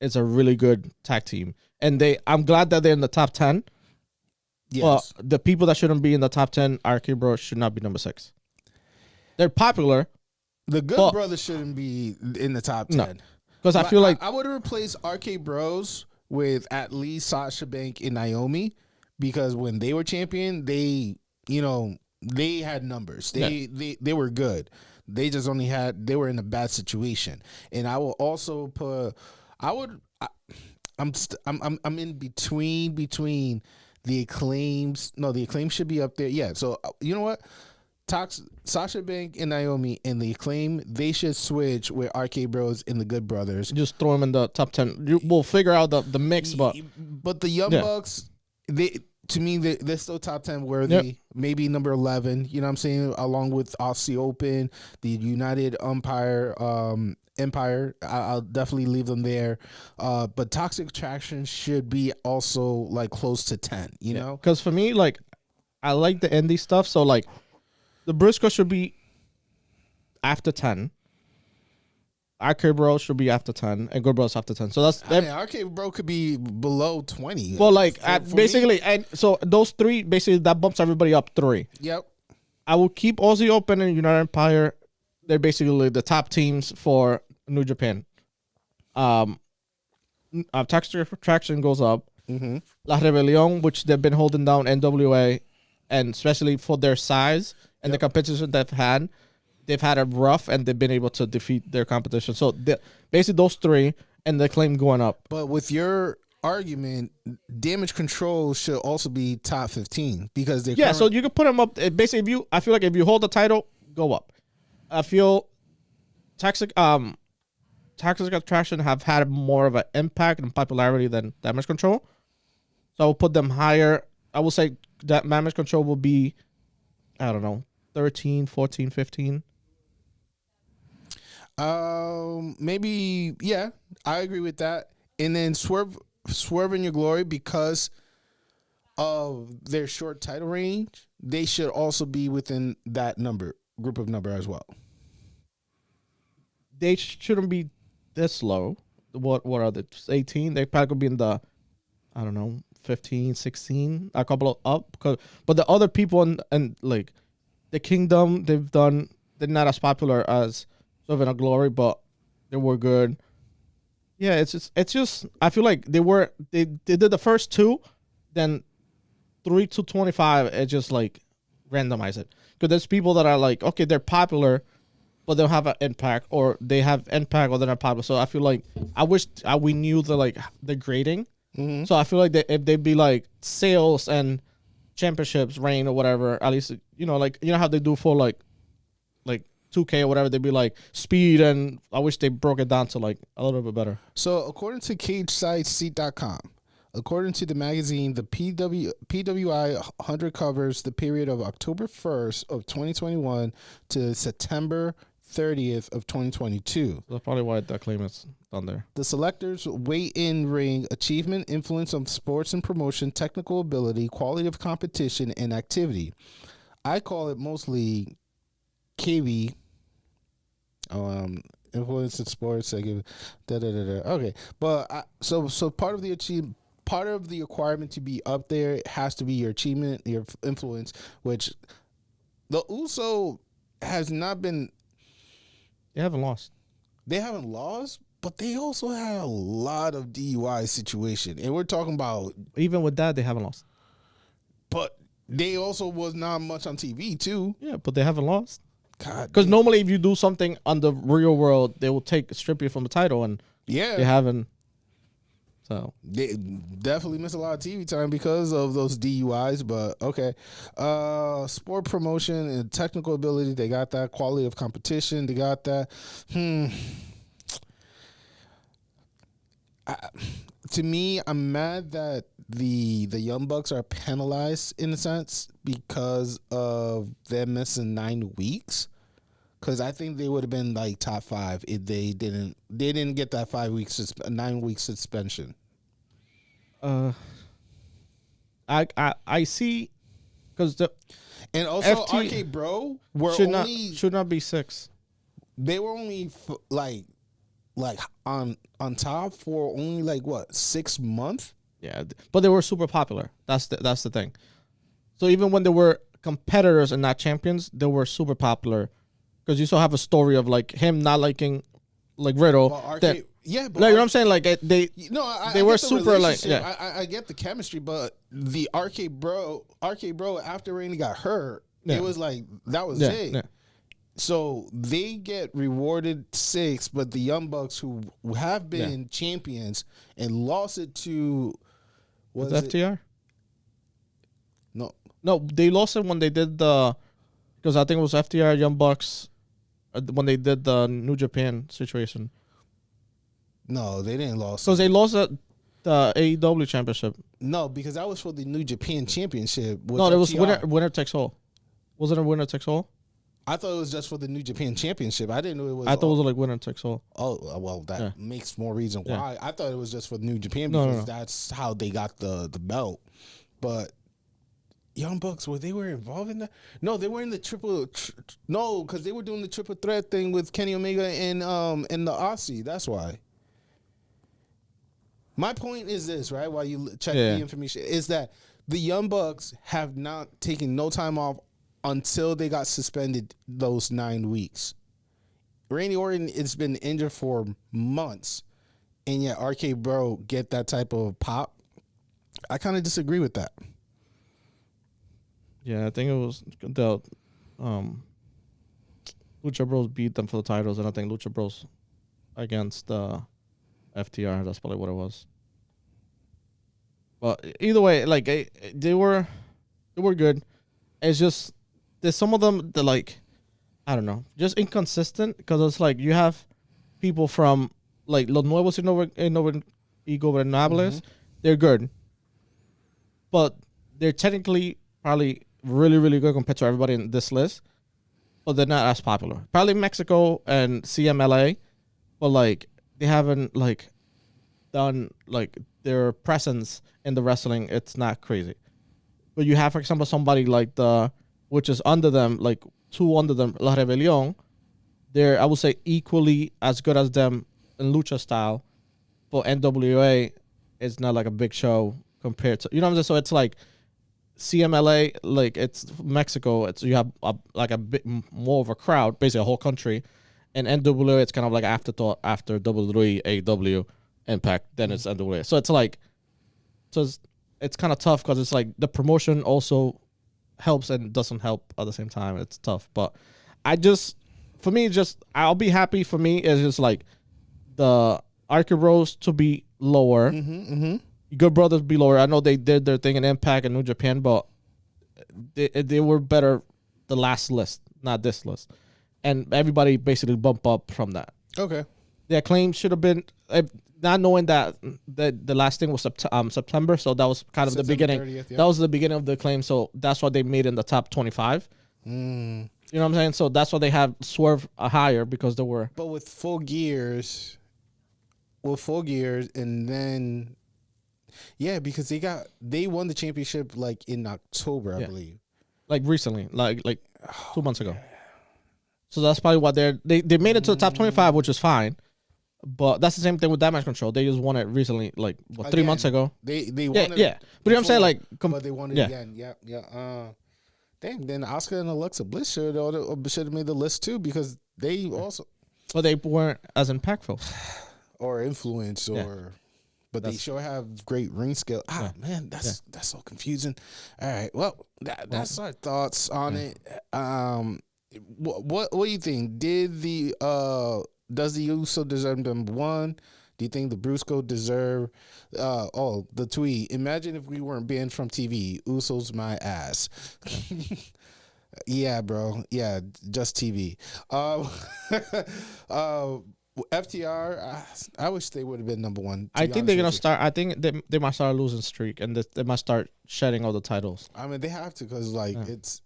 is a really good tag team. And I'm glad that they're in the top 10. Yes. But the people that shouldn't be in the top 10, RK Bros should not be number 6. They're popular. The Good Brothers shouldn't be in the top 10. No. Because I feel like I would have replaced RK Bros with at least Sasha Banks and Naomi because when they were champion, they had numbers. They were good. They just only they were in a bad situation. And I will also put I'm in between the Acclaims. No, the Acclaim should be up there. Yeah. So you know what? Sasha Banks and Naomi and the Acclaim, they should switch with RK Bros and the Good Brothers. Just throw them in the top 10. We'll figure out the mix, but the Young Bucks, to me, they're still top 10 worthy. Yep. Maybe number 11, you know what I'm saying? Along with Aussie Open, the United Empire, Empire. I'll definitely leave them there. But Toxic Attraction should be also like close to 10. You know, because for me, like, I like the indie stuff. So like, the Briscoe should be after 10. Arcade Bro should be after 10, and Good Bros after 10. So that's Arcade Bro could be below 20. well, like for basically, and so those three basically that bumps everybody up 3. Yep. I will keep Aussie Open and United Empire. They're basically the top teams for New Japan. Toxic Attraction goes up. Mm-hmm. La Rebellion, which they've been holding down NWA, and especially for their size and the competition they've had it rough, and they've been able to defeat their competition. So basically those 3, and the claim going up. But with your argument, Damage Control should also be top 15 because they're so you can put them up. Basically, I feel like if you hold the title, go up. I feel Toxic Attraction have had more of an impact and popularity than Damage Control, so I will put them higher. I will say that Damage Control will be, I don't know, 13, 14, 15. Maybe, yeah, I agree with that. And then Swerve in Your Glory, because of their short title range, they should also be within that group of number as well. They shouldn't be this low. What are they? 18? They probably could be in the, I don't know, 15, 16, a couple of up. But the other people and like the Kingdom, they're not as popular as Swerve in Your Glory, but they were good. Yeah, it's just I feel like they did the first 2, then 3 to 25. It just like randomize it, because there's people that are like, okay, they're popular, but they don't have an impact, or they have impact or they're not popular. So I feel like I wish we knew the grading. Mm-hmm. So I feel like if they'd be like sales and championships reign or whatever, at least like how they do for like 2K or whatever, they'd be like speed, and I wish they broke it down to like a little bit better. So according to CageSideSeat.com, according to the magazine, the PWI 100 covers the period of October 1st of 2021 to September 30th of 2022. That's probably why that claim is on there. The selectors weigh in ring achievement, influence of sports and promotion, technical ability, quality of competition, and activity. I call it mostly KB. Influence in sports. I give Okay, but so part of the requirement to be up there has to be your achievement, your influence, which the USO has not been. They haven't lost. They haven't lost, but they also had a lot of DUI situation, and we're talking about even with that they haven't lost. But they also was not much on TV too. Yeah, but they haven't lost. God, because normally if you do something on the real world, they will strip you from the title, and they haven't. So they definitely miss a lot of TV time because of those DUIs. But okay, sport promotion and technical ability, they got that. Quality of competition, they got that. To me, I'm mad that the Young Bucks are penalized in a sense because of them missing 9 weeks. Because I think they would have been like top 5 if they didn't get that 9 week suspension. I see, because and also Arcade Bro should not be 6. They were only like on top for only like what 6 months. Yeah, but they were super popular. That's the thing. So even when they were competitors and not champions, they were super popular. Because you still have a story of like him not liking like Riddle. But you know what I'm saying? Like they were super like I get the chemistry, but the Arcade Bro after Randy got hurt, it was like that was it. Yeah. So they get rewarded 6, but the Young Bucks who have been champions and lost it to was FTR? No, they lost it when they did because I think it was FTR Young Bucks when they did the New Japan situation. No, they didn't lose. Because they lost the AEW championship. No, because that was for the New Japan championship. No, it was winner takes all. Wasn't it winner takes all? I thought it was just for the New Japan Championship. I didn't know it was. I thought it was like winner takes all. Oh well, that makes more reason why. I thought it was just for New Japan because that's how they got the belt. But Young Bucks, they were involved in that? No, they were in the triple. No, because they were doing the triple threat thing with Kenny Omega and the Aussie. That's why. My point is this, right? While you check the information, is that the Young Bucks have not taken no time off until they got suspended those 9 weeks. Randy Orton has been injured for months, and yet RK Bro get that type of pop. I kind of disagree with that. Yeah, I think it was the Lucha Bros beat them for the titles, and I think Lucha Bros against FTR. That's probably what it was. But either way, like they were good. It's just there's some of them that like I don't know, just inconsistent because it's like you have people from like Los Nuevos y Gobernables, they're good, but they're technically probably really really good compared to everybody in this list, but they're not as popular. Probably Mexico and CMLA, but like they haven't like done like their presence in the wrestling. It's not crazy. But you have, for example, somebody like which is under them, like two under them, La Rebelión. They're, I would say, equally as good as them in lucha style. But NWA is not like a big show compared to, you know what I'm saying? So it's like CMLA, like it's Mexico. It's you have a bit more of a crowd, basically a whole country. And NWA, it's kind of like afterthought after WWE, AEW, Impact, then it's NWA. So it's like, it's kind of tough because it's like the promotion also helps and doesn't help at the same time. It's tough. But for me, I'll be happy. For me, it's just like the Archer Bros to be lower. Good Brothers be lower. I know they did their thing in Impact and New Japan, but they were better the last list, not this list. And everybody basically bump up from that. Okay. The Acclaim should have been, not knowing that the last thing was September, so that was kind of September the beginning. 30th, yeah. That was the beginning of the Acclaim, so that's what they made in the top 25. You know what I'm saying? So that's why they have Swerve higher because they were. But with full gears, and then, yeah, because they won the championship like in October, I believe. Like recently, like 2 months ago. So that's probably what they made it to the top 25, which is fine. But that's the same thing with Damage Control. They just won it recently, like 3 months ago. They won it. Yeah. But you know what I'm saying, like, but they won it again. Yeah. Dang. Then Asuka and Alexa Bliss should have made the list too because they also. But they weren't as impactful or influence But they sure have great ring skill. Man, that's so confusing. All right, well, that's our thoughts on it. What do you think? Does the Uso deserve number one? Do you think the Brusco deserve? The tweet. Imagine if we weren't banned from TV. Uso's my ass. Yeah, bro. Yeah, just TV. FTR. I wish they would have been number one. I think they're gonna start. I think they might start a losing streak, and they might start shedding all the titles. I mean, they have to because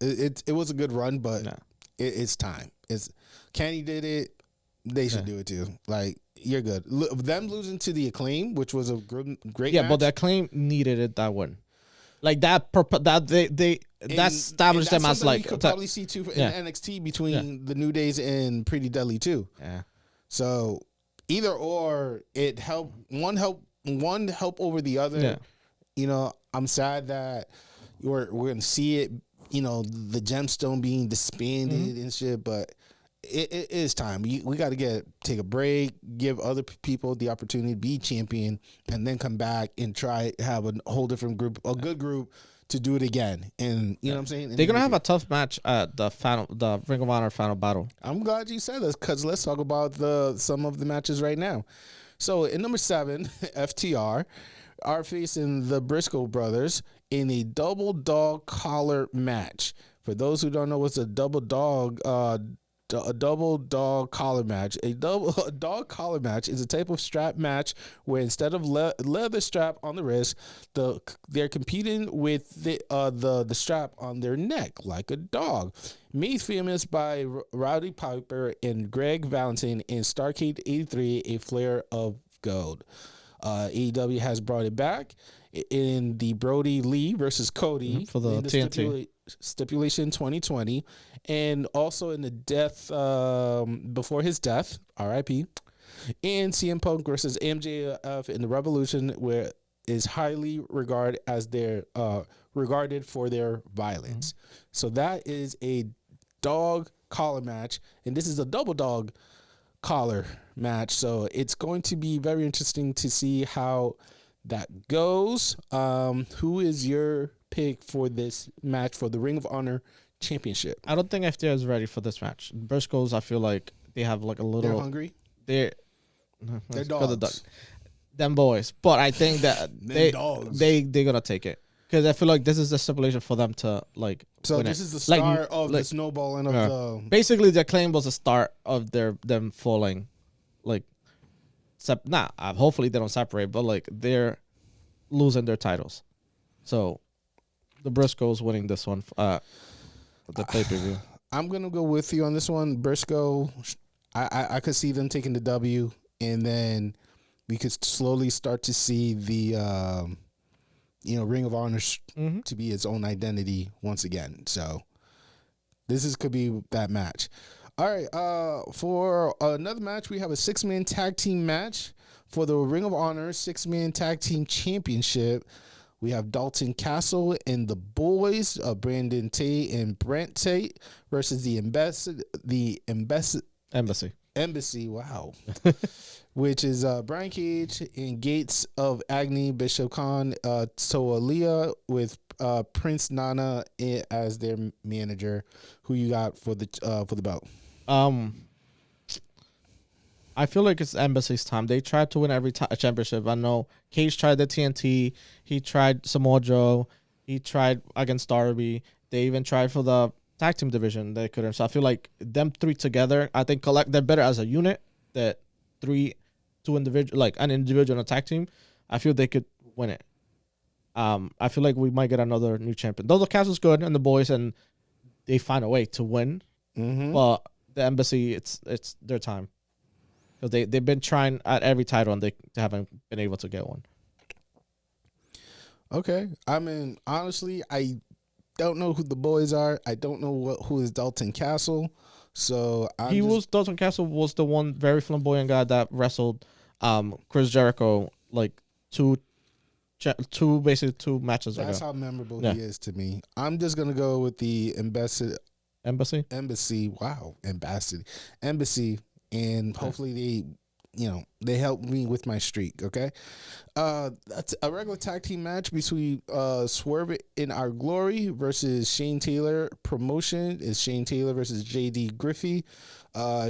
it was a good run, but it's time. Kenny did it. They should do it too. Like, you're good. Them losing to the Acclaim, which was a great match. But the Acclaim needed it that one. Like that established them as like you could probably see too in NXT between the New Days and Pretty Deadly too. Yeah. So either or, it help one over the other. Yeah. You know, I'm sad that we're gonna see it. You know, the gemstone being disbanded and shit, but it is time. We got to take a break, give other people the opportunity to be champion, and then come back and try have a whole different group, a good group to do it again. And you know what I'm saying? They're gonna have a tough match at the Ring of Honor final battle. I'm glad you said this because let's talk about some of the matches right now. So in number 7, FTR are facing the Briscoe brothers in a double dog collar match. For those who don't know what's a double dog, a double dog collar match. A dog collar match is a type of strap match where instead of leather strap on the wrist, they're competing with the strap on their neck like a dog. Made famous by Rowdy Piper and Greg Valentine in Starrcade '83, A Flare of Gold. AEW has brought it back in the Brody Lee versus Cody for the TNT stipulation 2020, and also in the death before his death, RIP, and CM Punk versus MJF in the Revolution, where is highly regarded as their regarded for their violence. So that is a dog collar match, and this is a double dog collar match. So it's going to be very interesting to see how that goes. Who is your pick for this match for the Ring of Honor Championship? I don't think FTR is ready for this match. Briscoes, I feel like they have like a little. They're hungry. They're dogs. Them boys, but I think that they're gonna take it because I feel like this is the stipulation for them to like. So this is the start of the snowballing of the. Basically, the claim was the start of them falling, like. Hopefully they don't separate, but like they're losing their titles. So the Briscoes winning this one, the pay-per-view. I'm gonna go with you on this one, Briscoe. I could see them taking the W, and then we could slowly start to see the Ring of Honor to be its own identity once again. So this could be that match. All right, for another match, we have a 6-man tag team match for the Ring of Honor 6-man tag team championship. We have Dalton Castle and the Boys, Brandon Tate and Brent Tate versus the Embassy. Wow. Which is Brian Cage and Gates of Agni, Bishop Khan, Toalia with Prince Nana as their manager. Who you got for the belt? I feel like it's Embassy's time. They tried to win every championship. I know Cage tried the TNT. He tried Samoa Joe. He tried against Darby. They even tried for the tag team division. They couldn't. So I feel like them three together, I think they're better as a unit. That two individual, like an individual and a tag team, I feel they could win it. I feel like we might get another new champion. Though the Castle's good and the Boys, and they find a way to win. But the Embassy, it's their time. Because they've been trying at every title and they haven't been able to get one. Okay. I mean, honestly, I don't know who the Boys are. I don't know who is Dalton Castle. So Dalton Castle was the one very flamboyant guy that wrestled Chris Jericho like two matches ago. That's how memorable he is to me. I'm just gonna go with the Embassy. Wow, Embassy, and hopefully they help me with my streak. Okay, that's a regular tag team match between Swerve in Our Glory versus Shane Taylor Promotion. Is Shane Taylor versus JD Griffey.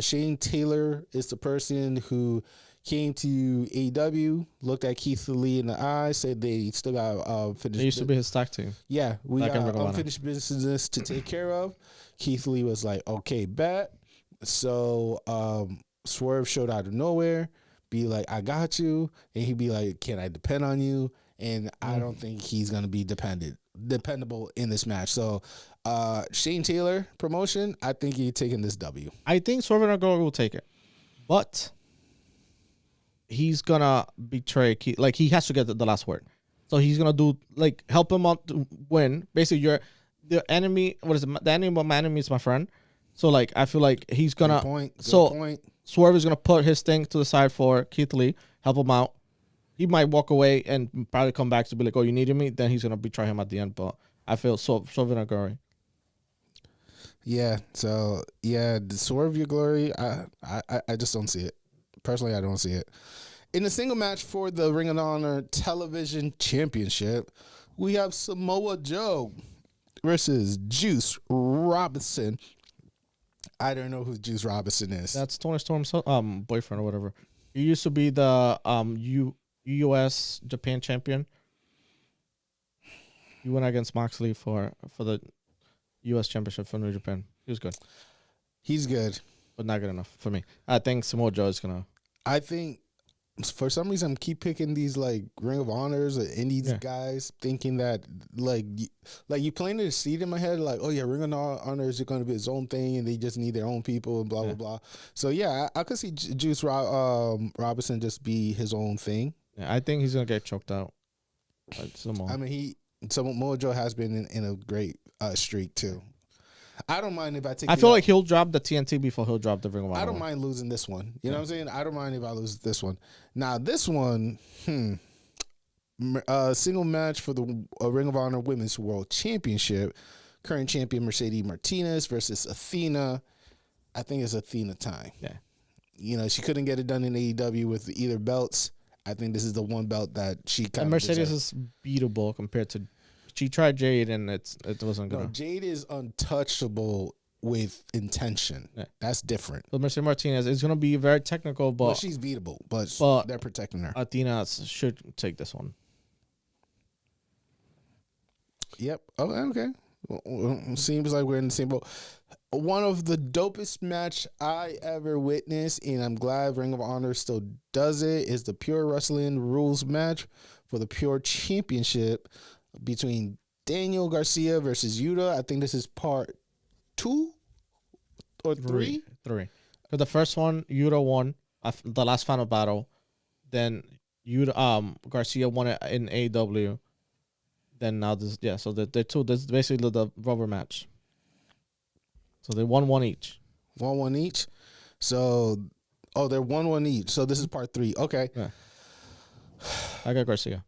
Shane Taylor is the person who came to AEW, looked at Keith Lee in the eye, said they still got finished. They used to be his tag team. Yeah, we got unfinished business to take care of. Keith Lee was like, okay, bet. So Swerve showed out of nowhere, be like, I got you. And he'd be like, can I depend on you? And I don't think he's going to be dependable in this match. So Shane Taylor Promotion, I think he's taking this W. I think Swerve and Agora will take it. But he's going to betray Keith. Like, he has to get the last word. So he's going to help him out to win. Basically, the enemy, the enemy of my enemy is my friend. So, I feel like he's going to... Good point. Swerve is going to put his thing to the side for Keith Lee, help him out. He might walk away and probably come back to be like, oh, you needed me? Then he's going to betray him at the end. But I feel Swerve and Agora. Yeah, so, the Swerve Your Glory, I just don't see it. Personally, I don't see it. In the single match for the Ring of Honor Television Championship, we have Samoa Joe versus Juice Robinson. I don't know who Juice Robinson is. That's Tony Storm's boyfriend or whatever. He used to be the U.S. Japan champion. He went against Moxley for the U.S. championship for New Japan. He was good. He's good. but not good enough for me. I think Samoa Joe is gonna. I think for some reason I'm keep picking these like Ring of Honors or Indies guys, thinking that like you planted a seed in my head, like, oh yeah, Ring of Honor is going to be its own thing, and they just need their own people and blah blah blah. So yeah, I could see Juice Robinson just be his own thing. Yeah, I think he's gonna get choked out. Like Samoa. I mean, Samoa Joe has been in a great streak too. I don't mind if I take. I feel like he'll drop the TNT before he'll drop the Ring of Honor. I don't mind losing this one. You know what I'm saying? I don't mind if I lose this one. Now this one, single match for the Ring of Honor Women's World Championship. Current champion Mercedes Martinez versus Athena. I think it's Athena time. Yeah. You know, she couldn't get it done in AEW with either belts. I think this is the one belt that she kind of. And Mercedes is beatable compared to. She tried Jade and it wasn't gonna. No, Jade is untouchable with intention. Yeah. That's different. But Mercedes Martinez is gonna be very technical, but she's beatable. But they're protecting her. Athena should take this one. Yep. Okay. Well, seems like we're in the same boat. One of the dopest match I ever witnessed, and I'm glad Ring of Honor still does it, is the Pure Wrestling Rules match for the Pure Championship between Daniel Garcia versus Yuta. I think this is part 2 or 3. 3. Because the first one, Yuta won the last final battle. Then Garcia won it in AEW. Then now this, so they're two. This is basically the rubber match. So they won one each. 1-1 each. So, they're 1-1 each. So this is part 3. Okay. Yeah. I got Garcia.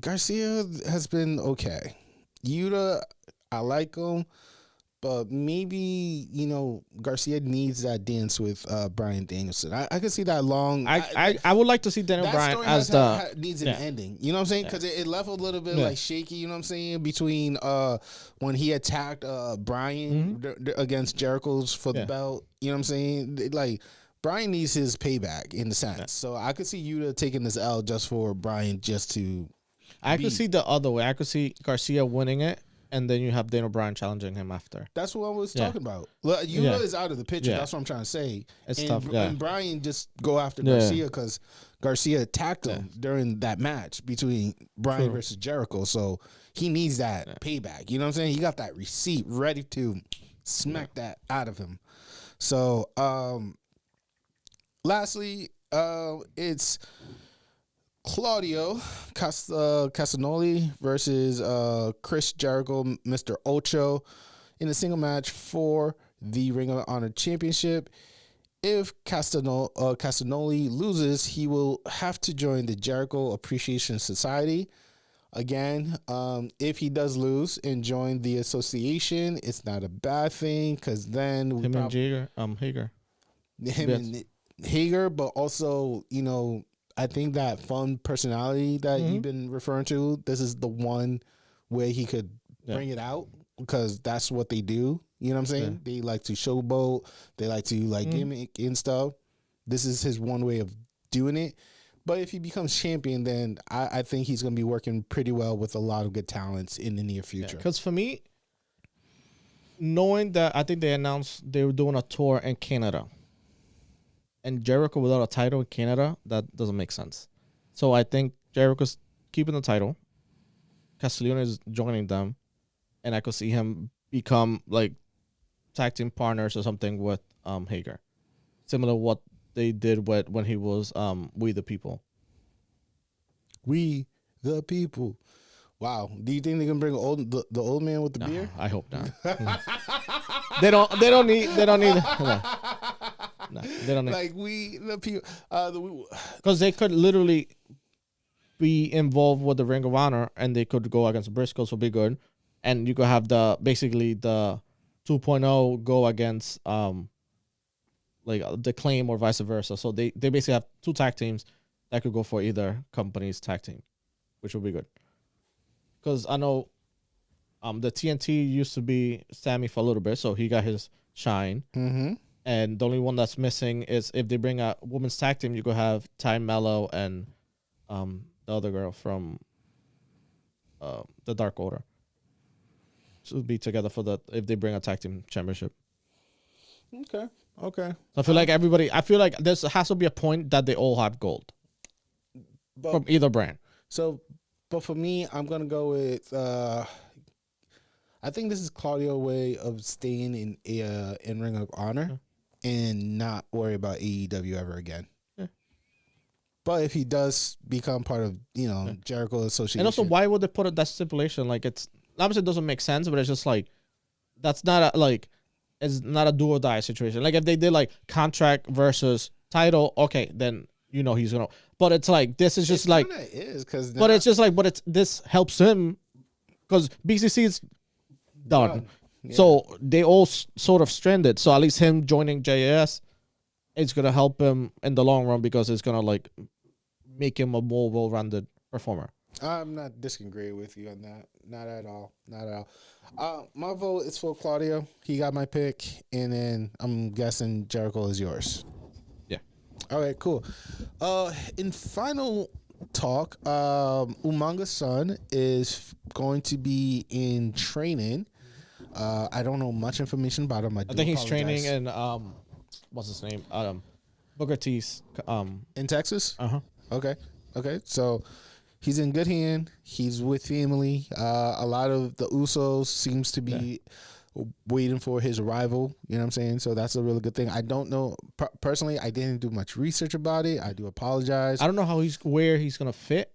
Garcia has been okay. Yuta, I like him, but maybe, Garcia needs that dance with Bryan Danielson. I could see that long. I would like to see Daniel Bryan as needs an ending. You know what I'm saying? Because it left a little bit like shaky. You know what I'm saying? Between when he attacked Bryan against Jericho's for the belt. You know what I'm saying? Like Bryan needs his payback in the sense. Yeah. So I could see Yuta taking this L just for Bryan just to. I could see the other way. I could see Garcia winning it, and then you have Daniel Bryan challenging him after. That's what I was talking about. Yuta is out of the picture. That's what I'm trying to say. It's tough. And Bryan just go after Garcia because Garcia attacked him during that match between Bryan versus Jericho. So he needs that payback. You know what I'm saying? He got that receipt ready to smack that out of him. So lastly, it's Claudio Castagnoli versus Chris Jericho, Mr. Ocho, in a single match for the Ring of Honor Championship. If Castagnoli loses, he will have to join the Jericho Appreciation Society. Again, if he does lose and join the association, it's not a bad thing because then Hager. And Hager, but also, I think that fun personality that you've been referring to, this is the one where he could bring it out because that's what they do. You know what I'm saying? Yeah. They like to showboat. They like to gimmick and stuff. This is his one way of doing it. But if he becomes champion, then I think he's going to be working pretty well with a lot of good talents in the near future. Because for me, knowing that I think they announced they were doing a tour in Canada. And Jericho without a title in Canada, that doesn't make sense. So I think Jericho's keeping the title. Castiglione is joining them. And I could see him become like tag team partners or something with Hager. Similar to what they did when he was We the People. We the People. Wow. Do you think they can bring the old man with the beer? I hope not. They don't need No, they don't need. Like We the People. Because they could literally be involved with the Ring of Honor and they could go against Briscoes will be good. And you could have the 2.0 go against the Claim or vice versa. So they basically have two tag teams that could go for either company's tag team, which would be good. Because I know the TNT used to be Sammy for a little bit, so he got his shine. Mm-hmm. And the only one that's missing is if they bring a women's tag team, you could have Ty Mello and the other girl from the Dark Order. Should be together for if they bring a tag team championship. Okay. Okay. So I feel like everybody. I feel like there has to be a point that they all have gold But from either brand. so, but for me, I'm gonna go with. I think this is Claudio's way of staying in Ring of Honor and not worry about AEW ever again. Yeah. But if he does become part of Jericho Association, And also, why would they put that stipulation? Like, it's obviously it doesn't make sense, but it's just like that's not a like it's not a do or die situation. Like if they did like contract versus title, okay, then he's gonna. But it's like this is just like but it's just like this helps him because BCC is done. Yeah. So they all sort of stranded. So at least him joining JAS, it's gonna help him in the long run because it's gonna like make him a more well-rounded performer. I'm not disagreeing with you on that. Not at all. Not at all. My vote is for Claudio. He got my pick, and then I'm guessing Jericho is yours. Yeah. All right, cool. In final talk, Umanga's son is going to be in training. I don't know much information about him. I think he's training in what's his name? Booker T's in Texas. Okay. So he's in good hand. He's with family. A lot of the Usos seems to be waiting for his arrival. You know what I'm saying? So that's a really good thing. I don't know personally. I didn't do much research about it. I do apologize. I don't know where he's gonna fit.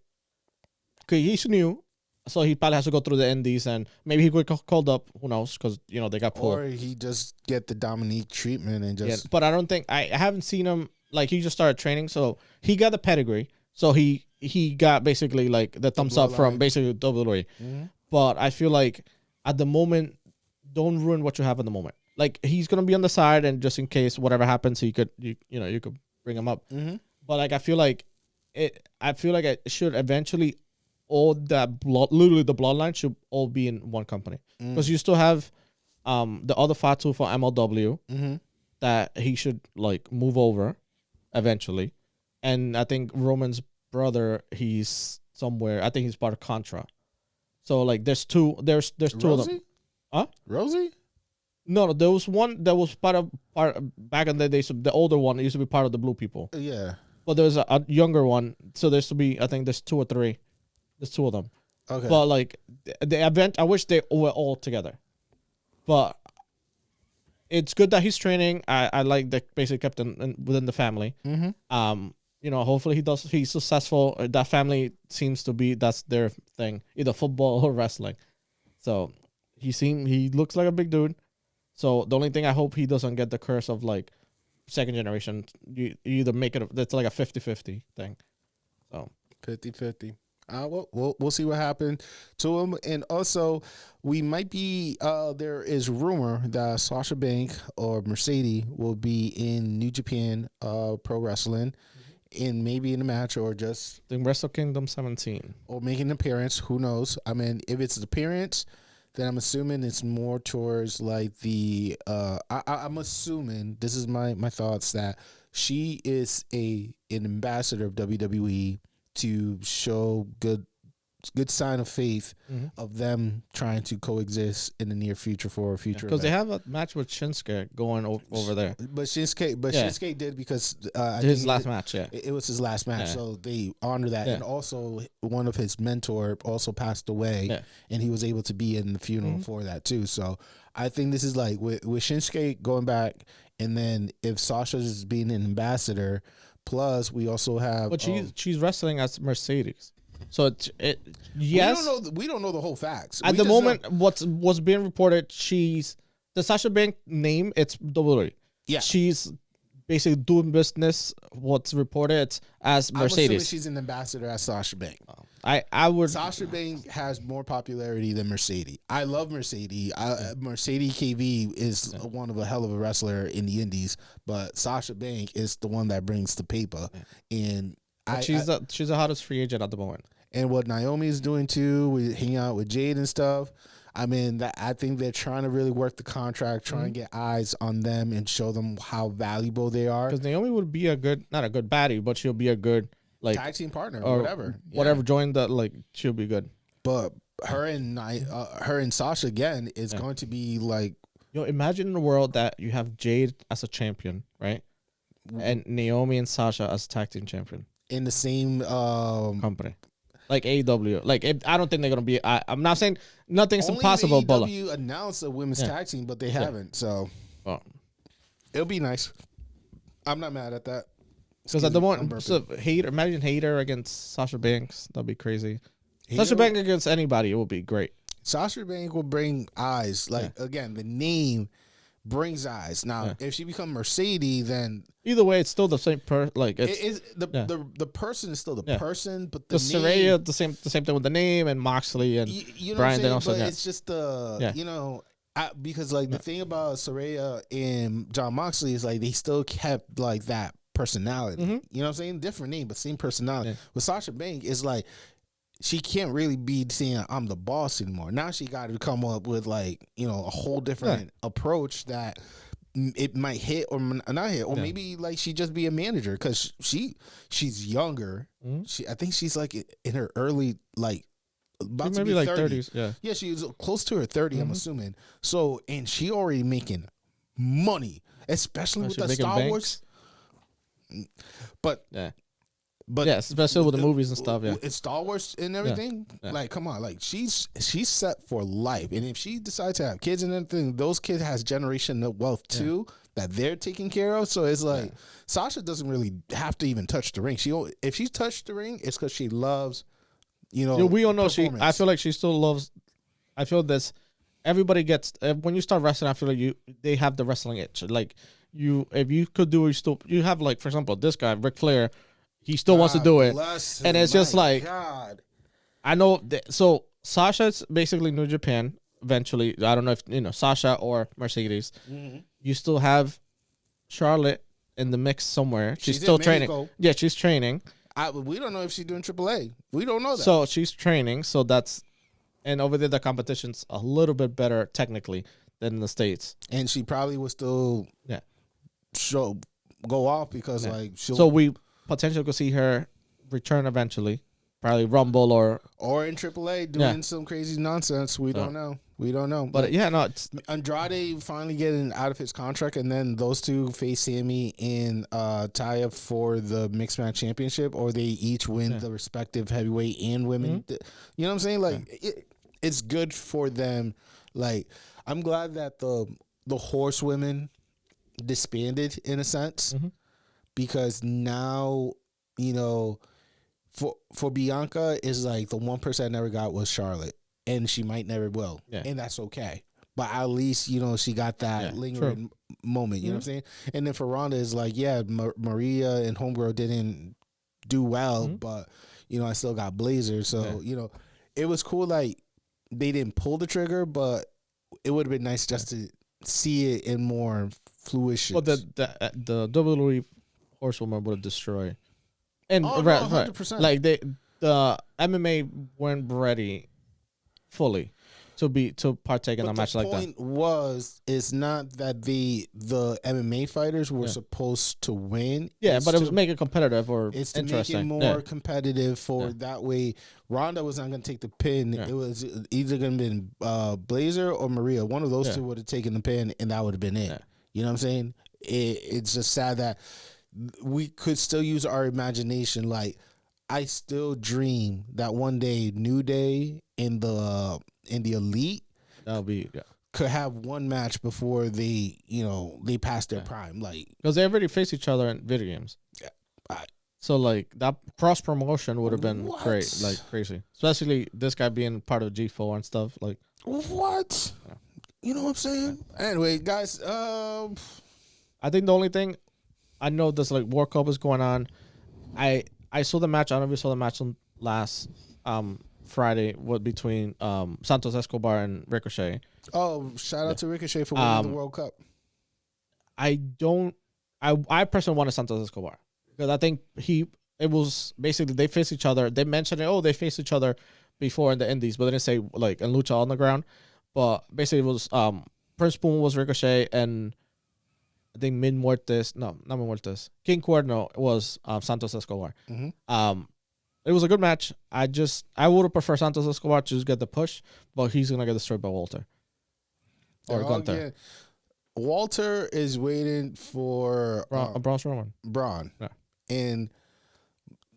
Cause he's new, so he probably has to go through the Indies, and maybe he could get called up. Who knows? Because they got pulled. Or he just get the Dominique treatment and just. Yeah, but I don't think I haven't seen him. Like he just started training, so he got the pedigree. So he got basically like the thumbs up from basically WWE. Mm-hmm. But I feel like at the moment, don't ruin what you have at the moment. Like he's gonna be on the side, and just in case whatever happens, you could bring him up. Mm-hmm. But like I feel like it should eventually all that literally the bloodline should all be in one company because you still have the other Fatu for MLW that he should like move over eventually. And I think Roman's brother, he's somewhere. I think he's part of Contra. So like, there's two of them. Huh? Rosie? No, there was one that was part back in the day. So the older one used to be part of the Blue People. Yeah. But there's a younger one. So there's to be. I think there's two or three. There's two of them. Okay. But like the event, I wish they were all together. But it's good that he's training. I like that basically kept within the family. Mm-hmm. Hopefully he's successful. That family seems to be, that's their thing, either football or wrestling. So he looks like a big dude. So the only thing I hope he doesn't get the curse of like second generation. You either make it, that's like a 50-50 thing. So 50-50. We'll see what happens to him. And also, we might be, there is rumor that Sasha Banks or Mercedes will be in New Japan Pro Wrestling. In maybe in a match or just the Wrestle Kingdom 17 or making an appearance. Who knows? I mean, if it's an appearance, then I'm assuming it's more towards like the. I'm assuming this is my thoughts that she is an ambassador of WWE to show good sign of faith of them trying to coexist in the near future for a future. Because they have a match with Shinsuke going over there. But Shinsuke did because his last match. Yeah, it was his last match, so they honor that. And also, one of his mentor also passed away, and he was able to be in the funeral for that too. So I think this is like with Shinsuke going back, and then if Sasha's being an ambassador, plus we also have. But she's wrestling as Mercedes. So yes, we don't know the whole facts at the moment. What's being reported, she's the Sasha Banks name. It's WWE. Yeah, she's basically doing business. What's reported as Mercedes. I'm assuming she's an ambassador as Sasha Banks. I would. Sasha Banks has more popularity than Mercedes. I love Mercedes. Mercedes KV is one of a hell of a wrestler in the Indies, but Sasha Banks is the one that brings the paper and. She's the hottest free agent at the moment. And what Naomi is doing too, we hang out with Jade and stuff. I mean, I think they're trying to really work the contract, trying to get eyes on them and show them how valuable they are. Because Naomi would be not a good baddie, but she'll be a good like tag team partner or whatever. Whatever, join that, like she'll be good. But her and Sasha again is going to be like imagine a world that you have Jade as a champion, right? And Naomi and Sasha as tag team champion in the same company, like AEW. Like I don't think they're gonna be. I'm not saying nothing's only impossible, but AEW announced a women's tag team, but they haven't. So it'll be nice. I'm not mad at that. Because at the moment, so imagine Hayter against Sasha Banks. That'd be crazy. Sasha Banks against anybody, it would be great. Sasha Banks will bring eyes. Like again, the name brings eyes. Now, if she become Mercedes, then either way, it's still the same person. Like the person is still the person, but the name, Saraya, the same thing with the name, and Moxley and you know Brian Danielson. But it's just because like the thing about Saraya and John Moxley is like they still kept like that personality. You know what I'm saying? Different name, but same personality. With Sasha Banks, it's like she can't really be saying I'm the boss anymore. Now she got to come up with like, a whole different approach that it might hit or not hit, or maybe like she just be a manager because she's younger. I think she's like in her early like about to be like 30s. Yeah, she was close to her 30. I'm assuming. So and she already making money, especially with the Star Wars. But especially with the movies and stuff. Yeah, it's Star Wars and everything. Like, come on, like she's set for life, and if she decides to have kids and everything, those kids has generational wealth too that they're taking care of. So it's like Sasha doesn't really have to even touch the ring. If she touched the ring, it's because she loves, we all know I feel like she still loves. I feel this. Everybody gets when you start wrestling. I feel like they have the wrestling itch. Like if you could do it, you have like for example this guy Ric Flair. He still wants to do it, and it's just like I know. So Sasha's basically New Japan. Eventually, I don't know if Sasha or Mercedes. You still have Charlotte in the mix somewhere. She's still training. Yeah, she's training. We don't know if she's doing AAA. We don't know that. So she's training. So and over there the competition's a little bit better technically than in the States. And she probably will still go off because like so we potentially could see her return eventually, probably Rumble or in AAA doing some crazy nonsense. We don't know. But it's Andrade finally getting out of his contract, and then those two face Sammy and Taya for the mixed match championship, or they each win the respective heavyweight and women. You know what I'm saying? Like it's good for them. Like I'm glad that the horsewomen disbanded in a sense. Because now, for Bianca is like the one person I never got was Charlotte, and she might never will, and that's okay. But at least she got that lingering moment. You know what I'm saying? And then for Ronda is like, Maria and Homegirl didn't do well, but I still got Blazer, so it was cool. Like they didn't pull the trigger, but it would have been nice just to see it in more fruition. Well, the WWE horsewoman would have destroyed. And 100%. Like the MMA weren't ready fully to partake in a match like that. The point it's not that the MMA fighters were supposed to win. Yeah, but it was make it competitive or it's to interesting. Make it more competitive for that way. Ronda was not going to take the pin. It was either going to be Blazer or Maria. One of those two would have taken the pin, and that would have been it. You know what I'm saying? It's just sad that we could still use our imagination. Like I still dream that one day New Day in the Elite that'll be could have one match before they pass their prime, like because they already face each other in video games. So like that cross promotion would have been great, like crazy, especially this guy being part of G4 and stuff. Like what? You know what I'm saying? Anyway, guys, I think the only thing I know this like World Cup is going on. I saw the match. I don't know if you saw the match on last Friday between Santos Escobar and Ricochet. Oh, shout out to Ricochet for winning the World Cup. I personally wanted Santos Escobar because I think it was basically they face each other. They mentioned they faced each other before in the Indies, but they didn't say like in Lucha on the ground. But basically it was Prince Boom was Ricochet and I think King Cuerno was Santos Escobar. It was a good match. I would have preferred Santos Escobar to just get the push, but he's gonna get destroyed by Walter. or Gunther. Walter is waiting for Braun Strowman. Braun. Yeah. And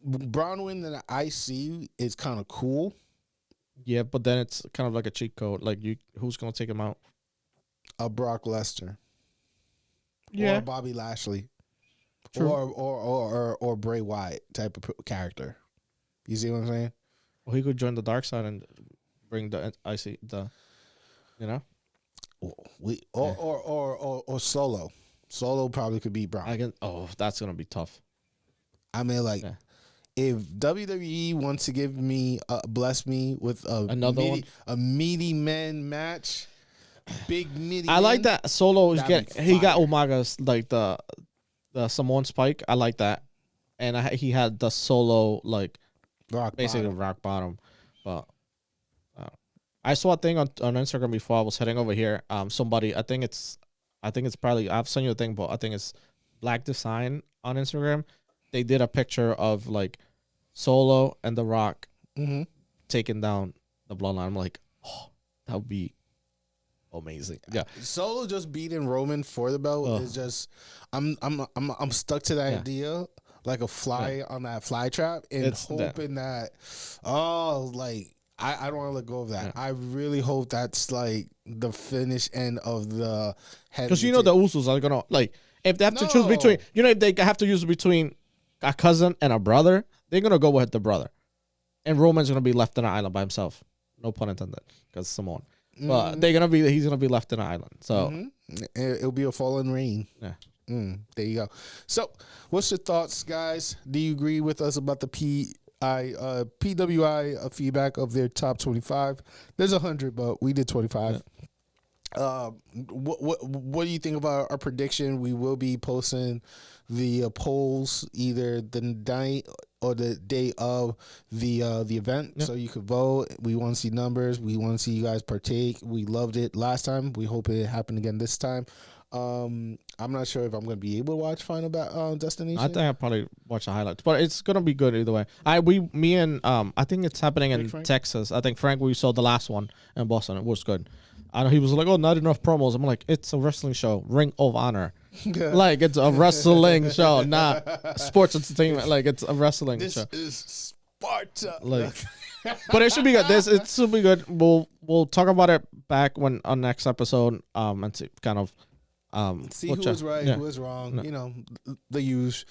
Braun winning the IC is kind of cool. Yeah, but then it's kind of like a cheat code. Like, who's gonna take him out? A Brock Lesnar. Yeah. Or Bobby Lashley. True. Or Bray Wyatt type of character. You see what I'm saying? Well, he could join the dark side and bring the IC, you know? Or Solo. Solo probably could beat Braun. That's gonna be tough. I mean, like, if WWE wants to give me, bless me with a meaty men match, big meaty. I like that Solo is he got Umaga's like the Samoan Spike. I like that, and he had the Solo like basically rock bottom. But I saw a thing on Instagram before I was heading over here. Somebody, I think it's probably, I've sent you a thing, but I think it's Black Design on Instagram. They did a picture of like Solo and The Rock taking down the Bloodline. I'm like, oh, that would be amazing. Yeah, Solo just beating Roman for the belt is just. I'm stuck to that idea, like a fly on that fly trap, and hoping that. I don't want to let go of that. I really hope that's like the finish end of the head. Because the Usos are gonna like if they have to choose between if they have to choose between a cousin and a brother, they're gonna go with the brother, and Roman's gonna be left on an island by himself. No pun intended, because Samoan. But he's gonna be left in an island. So it'll be a fallen rain. Yeah. There you go. So, what's your thoughts, guys? Do you agree with us about the PWI feedback of their top 25? There's 100, but we did 25. What do you think about our prediction? We will be posting the polls either the night or the day of the event, so you could vote. We want to see numbers. We want to see you guys partake. We loved it last time. We hope it happened again this time. I'm not sure if I'm going to be able to watch Final Destination. I think I'll probably watch the highlights, but it's going to be good either way. I think it's happening in Texas. I think Frank, we saw the last one in Boston. It was good. I know he was like, oh, not enough promos. I'm like, it's a wrestling show, Ring of Honor. Like, it's a wrestling show, not sports entertainment. Like, it's a wrestling show. This is Sparta. Like, but it should be good. It should be good. We'll talk about it back on next episode. And to kind of see who was right, who was wrong. No. You know, the use.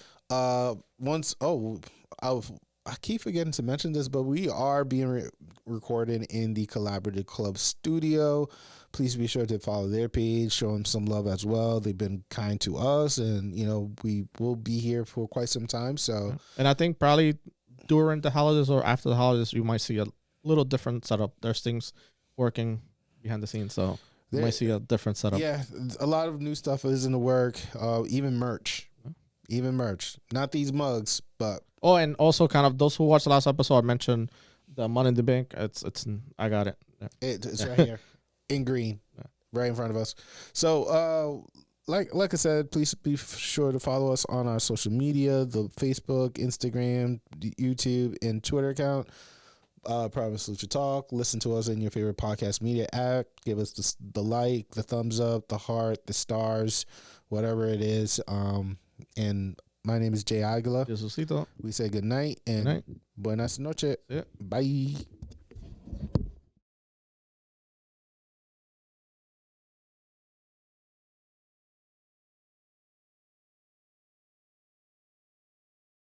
I keep forgetting to mention this, but we are being recorded in the Collaborative Club studio. Please be sure to follow their page, show them some love as well. They've been kind to us, and we will be here for quite some time. So, and I think probably during the holidays or after the holidays, you might see a little different setup. There's things working behind the scenes, so you might see a different setup. Yeah, a lot of new stuff is in the work. Even merch. Not these mugs, but. Oh, and also kind of those who watched the last episode, I mentioned the Money in the Bank. I got it. Yeah. It's right here in green, right in front of us. So, like I said, please be sure to follow us on our social media, the Facebook, Instagram, YouTube, and Twitter account. Providence Lucha Talk. Listen to us in your favorite podcast media app. Give us the like, the thumbs up, the heart, the stars, whatever it is. And my name is Jay Aguila. Jesucito. We say good night and buenas noches. Yeah. Bye.